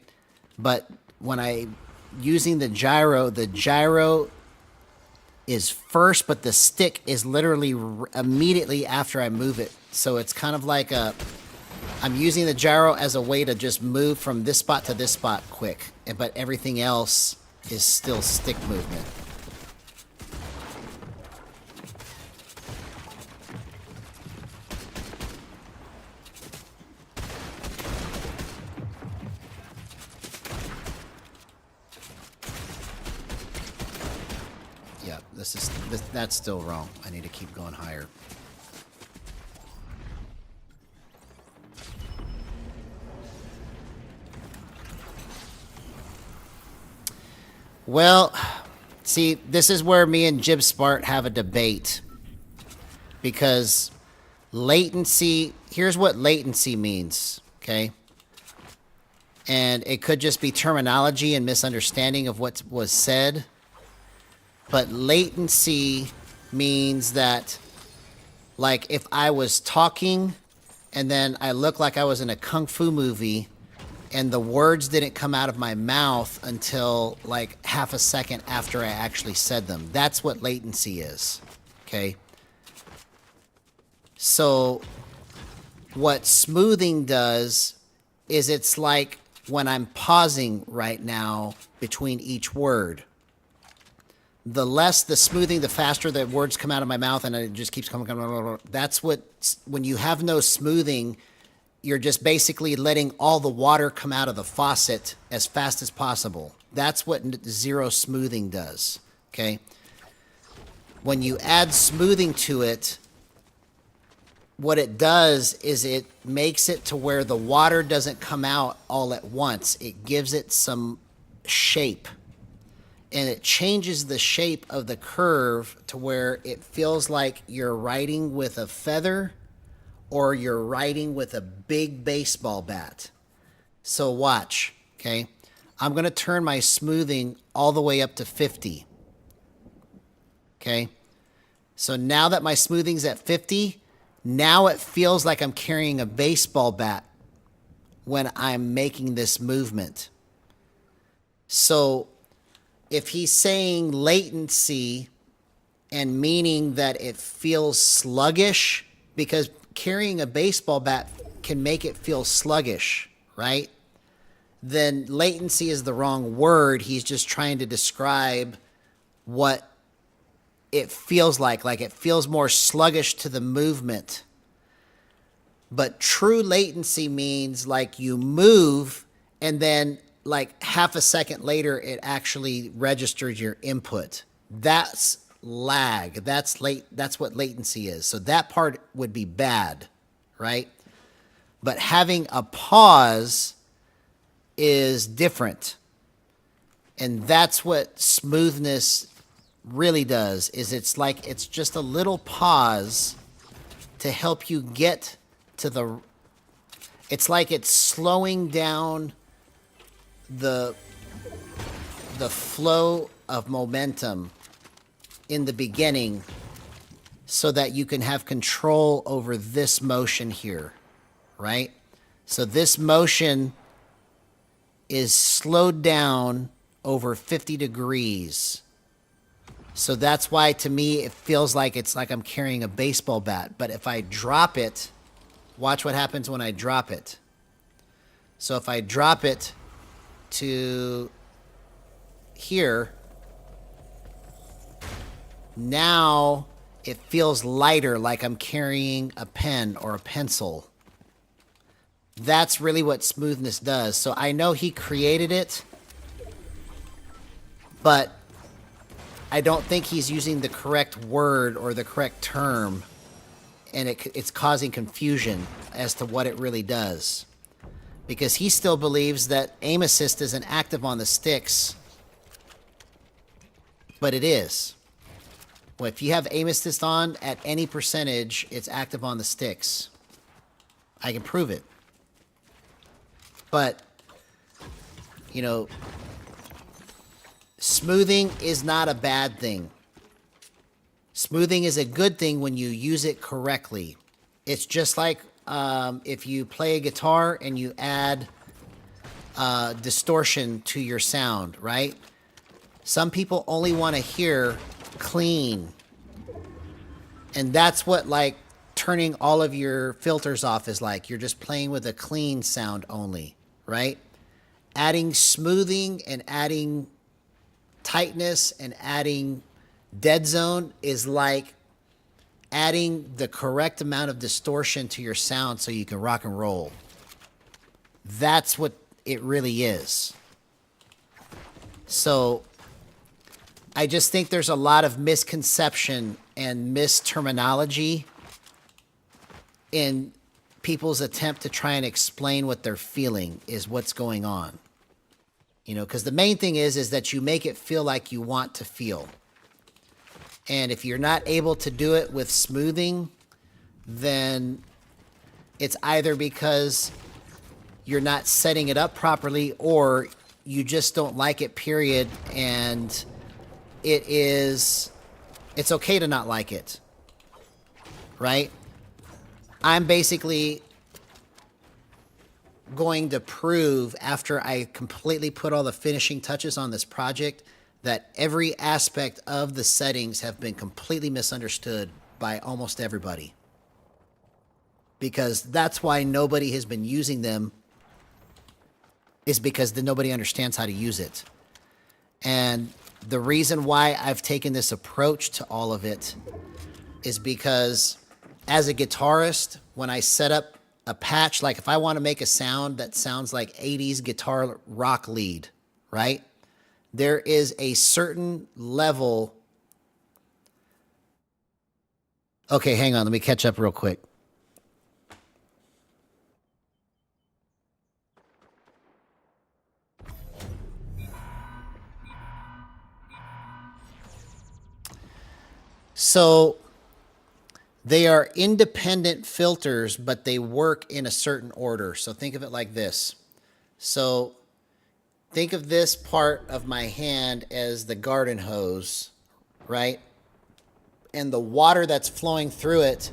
But when I'm using the gyro is first, but the stick is literally immediately after I move it. So it's kind of like I'm using the gyro as a way to just move from this spot to this spot quick. But everything else is still stick movement. Yeah, that's still wrong. I need to keep going higher. Well, see, this is where me and Jib Spart have a debate. Because latency, here's what latency means, okay? And it could just be terminology and misunderstanding of what was said. But latency means that, like, if I was talking and then I looked like I was in a kung fu movie and the words didn't come out of my mouth until like half a second after I actually said them. That's what latency is, okay? So what smoothing does is it's like when I'm pausing right now between each word. The less the smoothing, the faster the words come out of my mouth, and it just keeps coming. That's what, when you have no smoothing, you're just basically letting all the water come out of the faucet as fast as possible. That's what zero smoothing does, okay? When you add smoothing to it, what it does is it makes it to where the water doesn't come out all at once. It gives it some shape. And it changes the shape of the curve to where it feels like you're writing with a feather or you're writing with a big baseball bat. So watch, okay? I'm going to turn my smoothing all the way up to 50. Okay? So now that my smoothing's at 50, now it feels like I'm carrying a baseball bat when I'm making this movement. So if he's saying latency and meaning that it feels sluggish, because carrying a baseball bat can make it feel sluggish, right? Then latency is the wrong word. He's just trying to describe what it feels like it feels more sluggish to the movement. But true latency means like you move and then like half a second later it actually registers your input. That's lag. That's what latency is. So that part would be bad, right? But having a pause is different. And that's what smoothness really does, is it's like it's just a little pause to help you get to the, it's like it's slowing down the flow of momentum in the beginning so that you can have control over this motion here, right? So this motion is slowed down over 50 degrees. So that's why to me it feels like it's like I'm carrying a baseball bat. But if I drop it, watch what happens when I drop it. So if I drop it to here, now it feels lighter, like I'm carrying a pen or a pencil. That's really what smoothness does. So I know he created it, but I don't think he's using the correct word or the correct term, and it's causing confusion as to what it really does. Because he still believes that aim assist isn't active on the sticks, but it is. Well, if you have aim assist on at any percentage, it's active on the sticks. I can prove it. But, you know, smoothing is not a bad thing. Smoothing is a good thing when you use it correctly. It's just like if you play a guitar and you add distortion to your sound, right? Some people only want to hear clean. And that's what, like, turning all of your filters off is like. You're just playing with a clean sound only, right? Adding smoothing and adding tightness and adding dead zone is like adding the correct amount of distortion to your sound so you can rock and roll. That's what it really is. So I just think there's a lot of misconception and misterminology in people's attempt to try and explain what they're feeling is what's going on. You know, because the main thing is that you make it feel like you want to feel. And if you're not able to do it with smoothing, then it's either because you're not setting it up properly or you just don't like it, period. And it's okay to not like it, right? I'm basically going to prove, after I completely put all the finishing touches on this project, that every aspect of the settings have been completely misunderstood by almost everybody. Because that's why nobody has been using them, is because nobody understands how to use it. And the reason why I've taken this approach to all of it is because as a guitarist, when I set up a patch, like if I want to make a sound that sounds like 80s guitar rock lead, right? There is a certain level. Okay, hang on. Let me catch up real quick. So they are independent filters, but they work in a certain order. So think of it like this. So think of this part of my hand as the garden hose, right? And the water that's flowing through it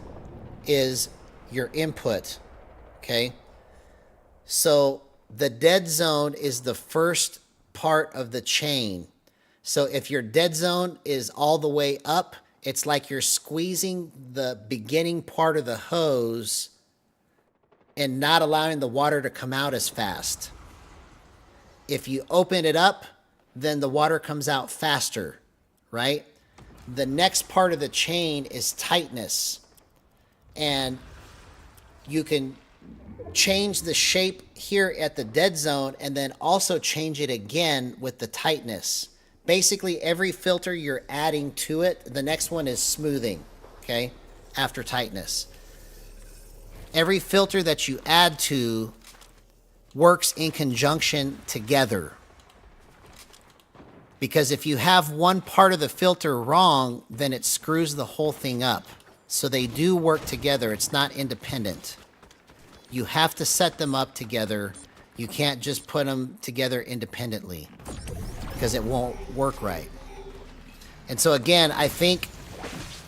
is your input, okay? So the dead zone is the first part of the chain. So if your dead zone is all the way up, it's like you're squeezing the beginning part of the hose and not allowing the water to come out as fast. If you open it up, then the water comes out faster, right? The next part of the chain is tightness. And you can change the shape here at the dead zone and then also change it again with the tightness. Basically, every filter you're adding to it, the next one is smoothing, okay, after tightness. Every filter that you add to works in conjunction together. Because if you have one part of the filter wrong, then it screws the whole thing up. So they do work together. It's not independent. You have to set them up together. You can't just put them together independently, because it won't work right. And so again, I think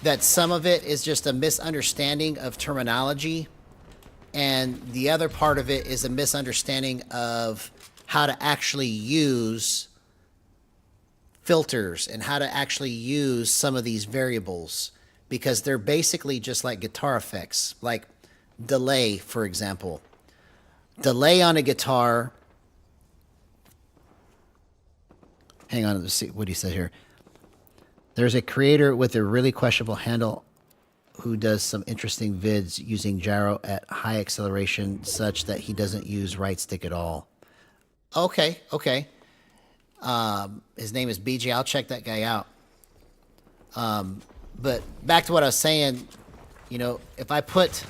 that some of it is just a misunderstanding of terminology, and the other part of it is a misunderstanding of how to actually use filters and how to actually use some of these variables, because they're basically just like guitar effects, like delay, for example. Delay on a guitar. Hang on, let's see what he said here. There's a creator with a really questionable handle who does some interesting vids using gyro at high acceleration such that he doesn't use right stick at all. Okay. His name is BJ. I'll check that guy out. But back to what I was saying, you know, if I put...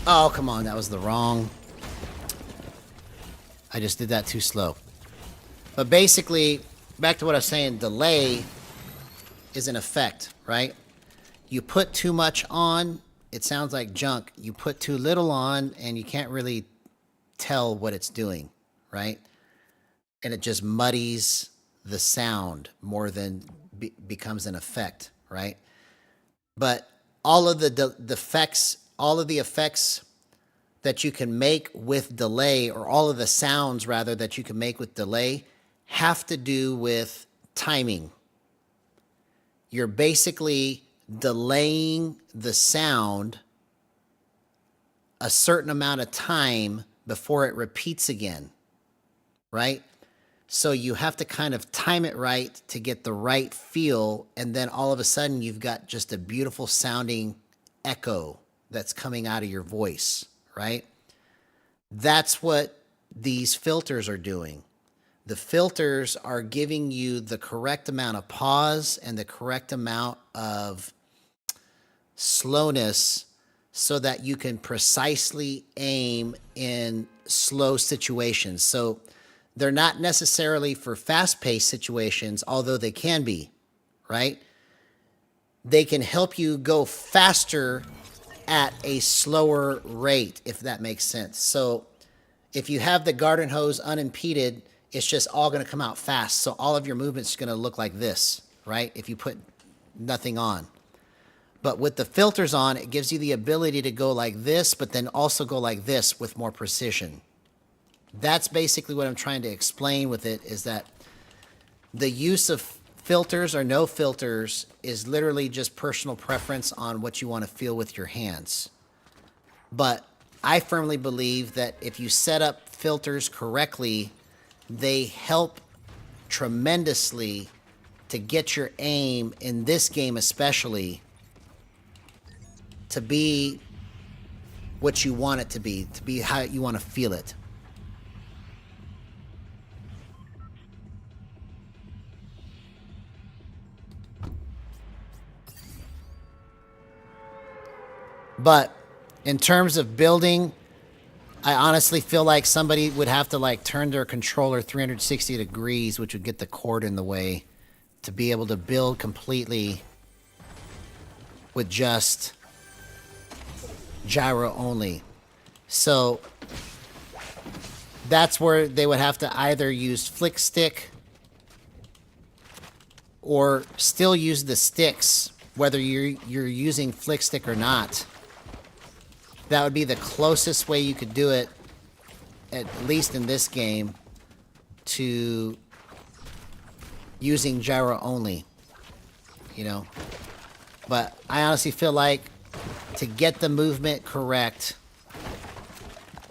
Oh, come on, that was the wrong... I just did that too slow. But basically, back to what I was saying, delay is an effect, right? You put too much on, it sounds like junk. You put too little on, and you can't really tell what it's doing, right? And it just muddies the sound more than becomes an effect, right? But all of the effects, all of the effects that you can make with delay, or all of the sounds rather that you can make with delay, have to do with timing. You're basically delaying the sound a certain amount of time before it repeats again, right? So you have to kind of time it right to get the right feel, and then all of a sudden you've got just a beautiful sounding echo that's coming out of your voice, right? That's what these filters are doing. The filters are giving you the correct amount of pause and the correct amount of slowness so that you can precisely aim in slow situations. So they're not necessarily for fast-paced situations, although they can be, right? They can help you go faster at a slower rate, if that makes sense. So if you have the garden hose unimpeded, it's just all going to come out fast. So all of your movements are going to look like this, right? If you put nothing on. But with the filters on, it gives you the ability to go like this, but then also go like this with more precision. That's basically what I'm trying to explain with it, is that the use of filters or no filters is literally just personal preference on what you want to feel with your hands. But I firmly believe that if you set up filters correctly, they help tremendously to get your aim, in this game especially, to be what you want it to be how you want to feel it. But in terms of building, I honestly feel like somebody would have to like turn their controller 360 degrees, which would get the cord in the way, to be able to build completely with just gyro only. So that's where they would have to either use flick stick or still use the sticks, whether you're using flick stick or not. That would be the closest way you could do it, at least in this game, to using gyro only, you know. But I honestly feel like to get the movement correct,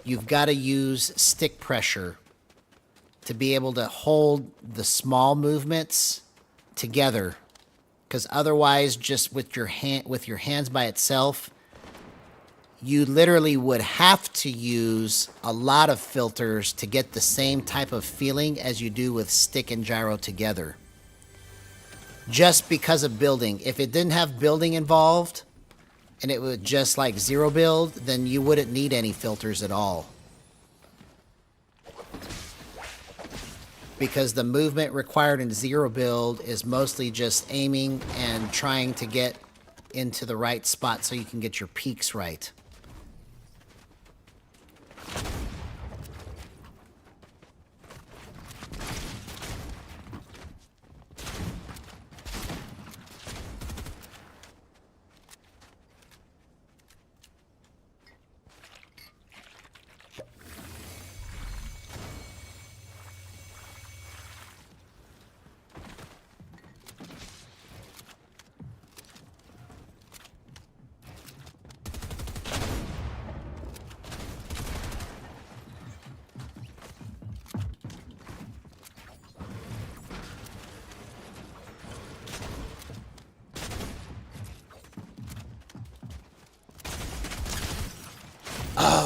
you've got to use stick pressure to be able to hold the small movements together, because otherwise, just with your hands by itself, you literally would have to use a lot of filters to get the same type of feeling as you do with stick and gyro together. Just because of building. If it didn't have building involved, and it was just like zero build, then you wouldn't need any filters at all. Because the movement required in zero build is mostly just aiming and trying to get into the right spot so you can get your peaks right.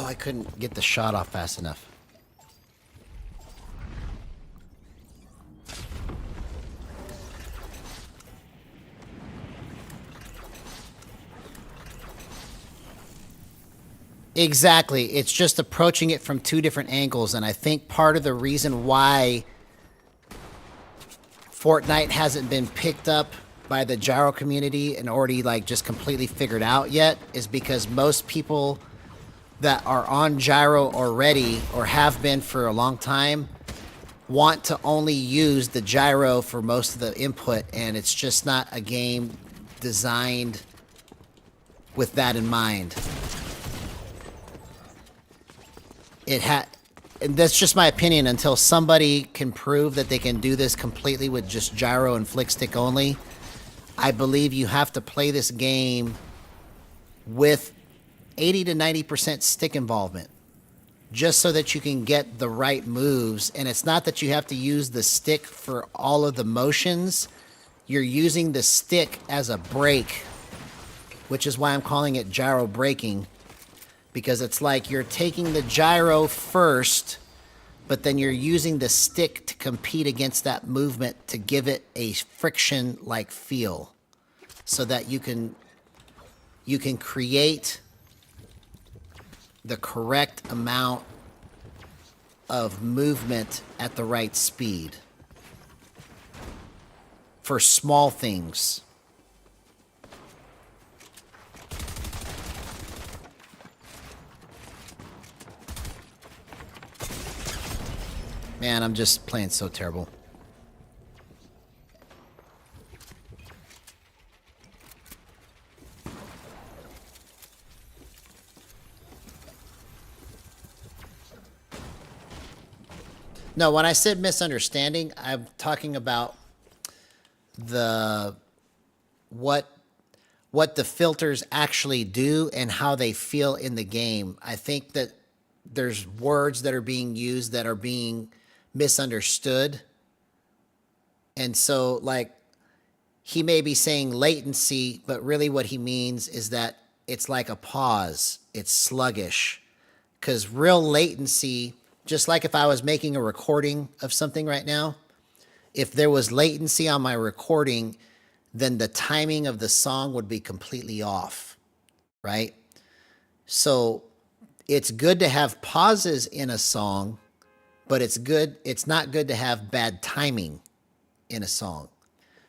I couldn't get the shot off fast enough. Exactly. It's just approaching it from two different angles, and I think part of the reason why Fortnite hasn't been picked up by the gyro community and already like just completely figured out yet is because most people that are on gyro already or have been for a long time want to only use the gyro for most of the input, and it's just not a game designed with that in mind. And that's just my opinion until somebody can prove that they can do this completely with just gyro and flick stick only. I believe you have to play this game with 80 to 90% stick involvement just so that you can get the right moves. And it's not that you have to use the stick for all of the motions. You're using the stick as a brake, which is why I'm calling it gyro braking. Because it's like you're taking the gyro first, but then you're using the stick to compete against that movement to give it a friction-like feel, so that you can create the correct amount of movement at the right speed for small things. Man, I'm just playing so terrible. No, when I said misunderstanding, I'm talking about what the filters actually do and how they feel in the game. I think that there's words that are being used that are being misunderstood. And so, like, he may be saying latency, but really what he means is that it's like a pause. It's sluggish. Because real latency, just like if I was making a recording of something right now, if there was latency on my recording, then the timing of the song would be completely off, right? So it's good to have pauses in a song, but it's not good to have bad timing in a song.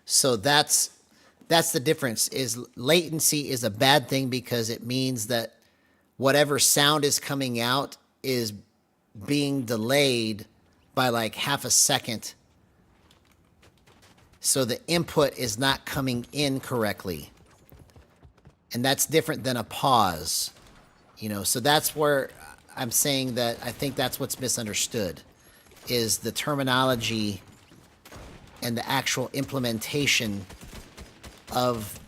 So that's the difference. Is latency is a bad thing because it means that whatever sound is coming out is being delayed by like half a second. So the input is not coming in correctly. And that's different than a pause. So that's where I'm saying that I think that's what's misunderstood, is the terminology and the actual implementation of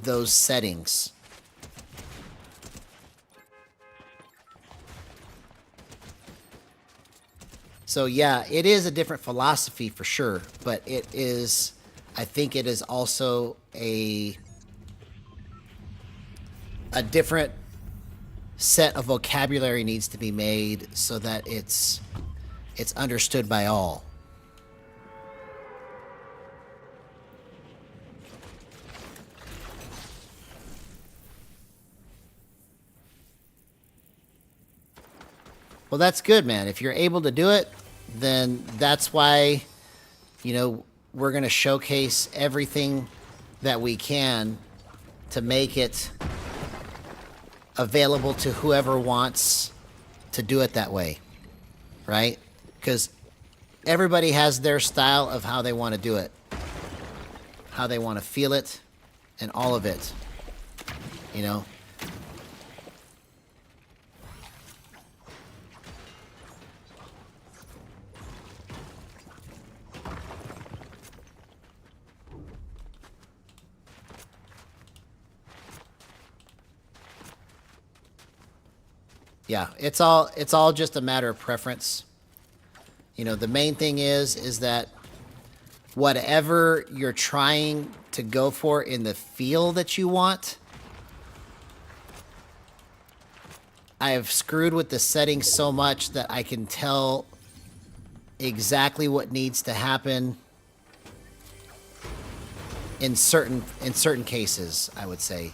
those settings. So yeah, it is a different philosophy for sure, but I think it is also a different set of vocabulary needs to be made so that it's understood by all. Well, that's good, man. If you're able to do it, then that's why, we're going to showcase everything that we can to make it available to whoever wants to do it that way, right? Because everybody has their style of how they want to do it, how they want to feel it, and all of it, Yeah, it's all just a matter of preference. The main thing is that whatever you're trying to go for in the feel that you want, I've screwed with the settings so much that I can tell exactly what needs to happen in certain cases. I would say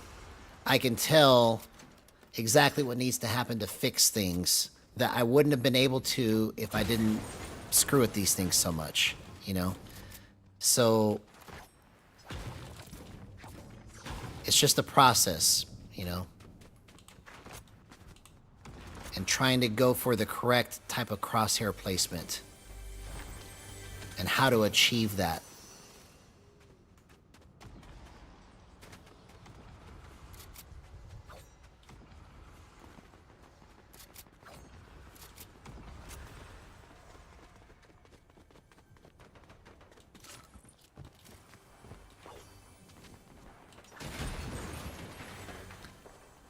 I can tell exactly what needs to happen to fix things that I wouldn't have been able to if I didn't screw with these things so much, you know? So it's just a process, you know? And trying to go for the correct type of crosshair placement and how to achieve that.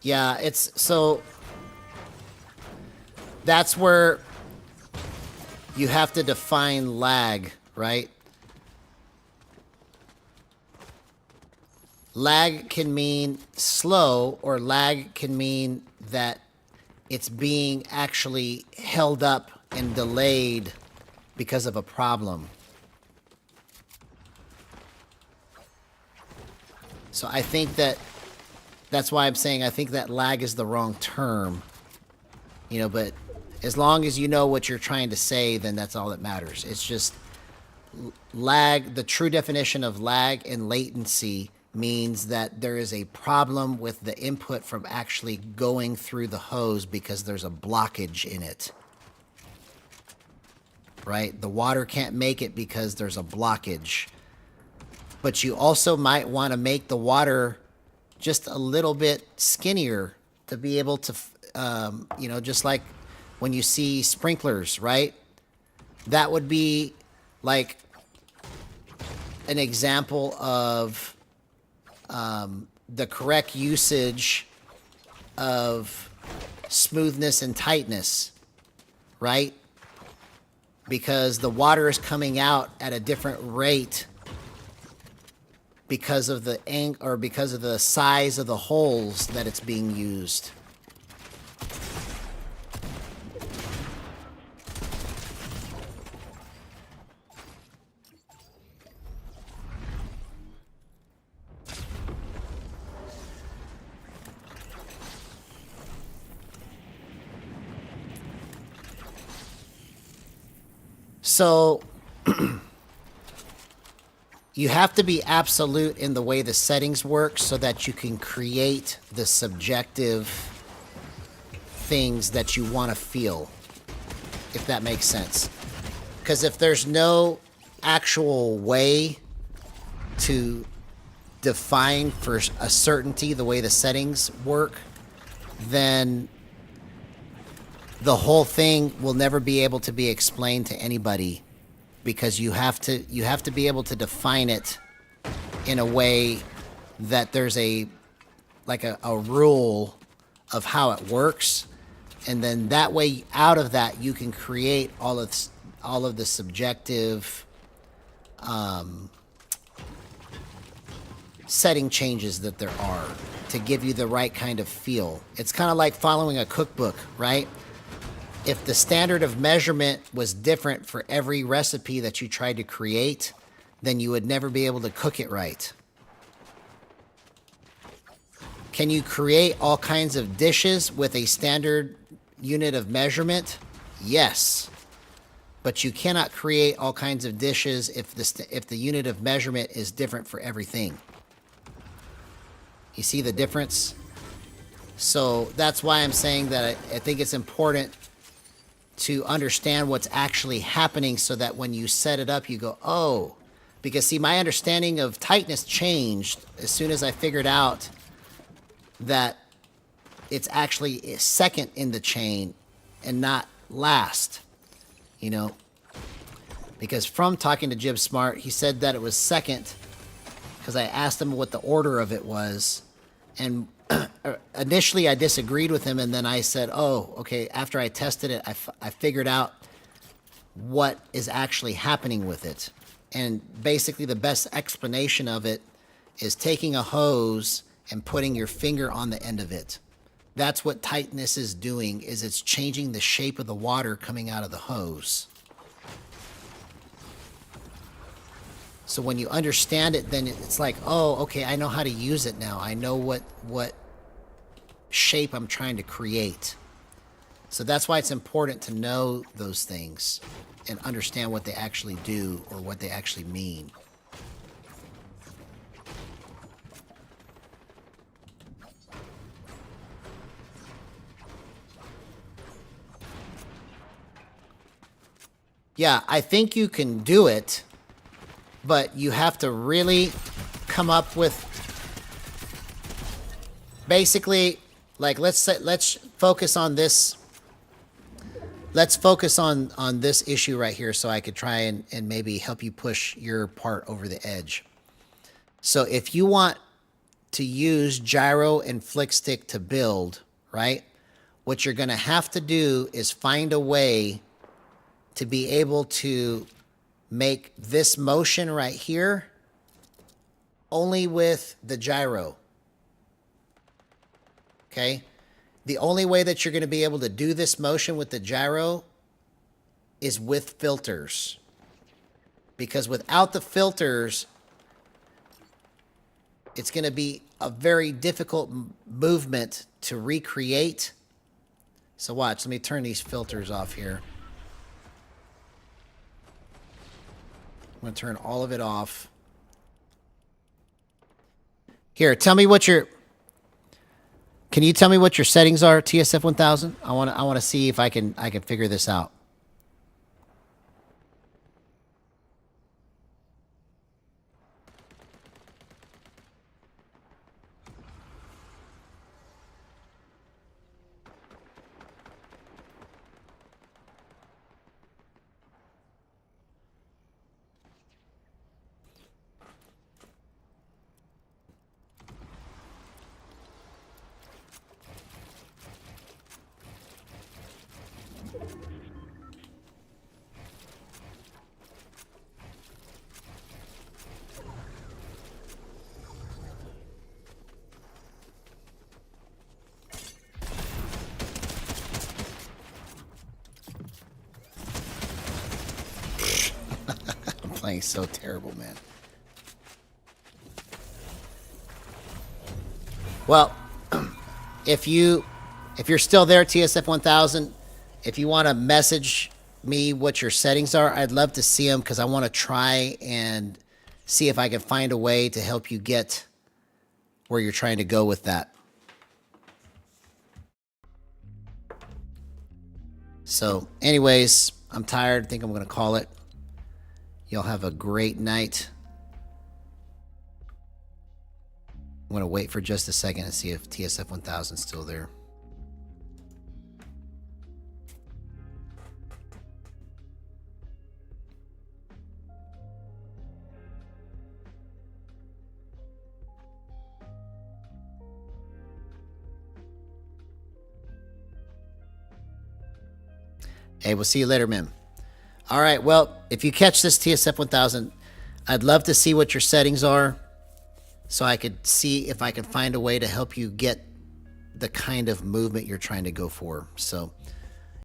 Yeah, it's so that's where you have to define lag, right? Lag can mean slow, or lag can mean that it's being actually held up and delayed because of a problem. So I think that's why I'm saying I think that lag is the wrong term, you know, but as long as you know what you're trying to say, then that's all that matters. It's just lag. The true definition of lag and latency means that there is a problem with the input from actually going through the hose because there's a blockage in it, right? The water can't make it because there's a blockage. But you also might want to make the water just a little bit skinnier to be able to, you know, just like when you see sprinklers, right? That would be like an example of the correct usage of smoothness and tightness, right? Because the water is coming out at a different rate because of the because of the size of the holes that it's being used. So you have to be absolute in the way the settings work so that you can create the subjective things that you want to feel, if that makes sense. Because if there's no actual way to define for a certainty the way the settings work, then the whole thing will never be able to be explained to anybody, because you have to be able to define it in a way that there's a rule of how it works, and then that way out of that you can create all of the subjective setting changes that there are to give you the right kind of feel. It's kind of like following a cookbook, right? If the standard of measurement was different for every recipe that you tried to create, then you would never be able to cook it right. Can you create all kinds of dishes with a standard unit of measurement? Yes. But you cannot create all kinds of dishes if the unit of measurement is different for everything. You see the difference? So that's why I'm saying that I think it's important to understand what's actually happening so that when you set it up, you go, oh, because see, my understanding of tightness changed as soon as I figured out that it's actually second in the chain and not last, you know, because from talking to Jib Smart, he said that it was second because I asked him what the order of it was. And initially I disagreed with him, and then I said, oh, okay, after I tested it, I figured out what is actually happening with it. And basically the best explanation of it is taking a hose and putting your finger on the end of it. That's what tightness is doing, is it's changing the shape of the water coming out of the hose. So when you understand it, then it's like, oh, okay, I know how to use it now. I know what shape I'm trying to create. So that's why it's important to know those things and understand what they actually do or what they actually mean. Yeah, I think you can do it, but you have to really come up with basically, like, let's focus on this. Let's focus on this issue right here so I could try and maybe help you push your part over the edge. So if you want to use gyro and flick stick to build, right, what you're going to have to do is find a way to be able to make this motion right here only with the gyro. Okay? The only way that you're going to be able to do this motion with the gyro is with filters. Because without the filters, it's going to be a very difficult movement to recreate. So watch, let me turn these filters off here. I'm going to turn all of it off. Here, tell me what your... Can you tell me what your settings are, TSF 1000? I want to see if I can figure this out. Playing so terrible, man. Well, if you're still there, TSF 1000, if you want to message me what your settings are, I'd love to see them because I want to try and see if I can find a way to help you get where you're trying to go with that. So, anyways, I'm tired. I think I'm going to call it. Y'all have a great night. I'm going to wait for just a second to see if TSF 1000 is still there. Hey, we'll see you later, man. All right, well, if you catch this TSF 1000, I'd love to see what your settings are so I could see if I can find a way to help you get the kind of movement you're trying to go for. So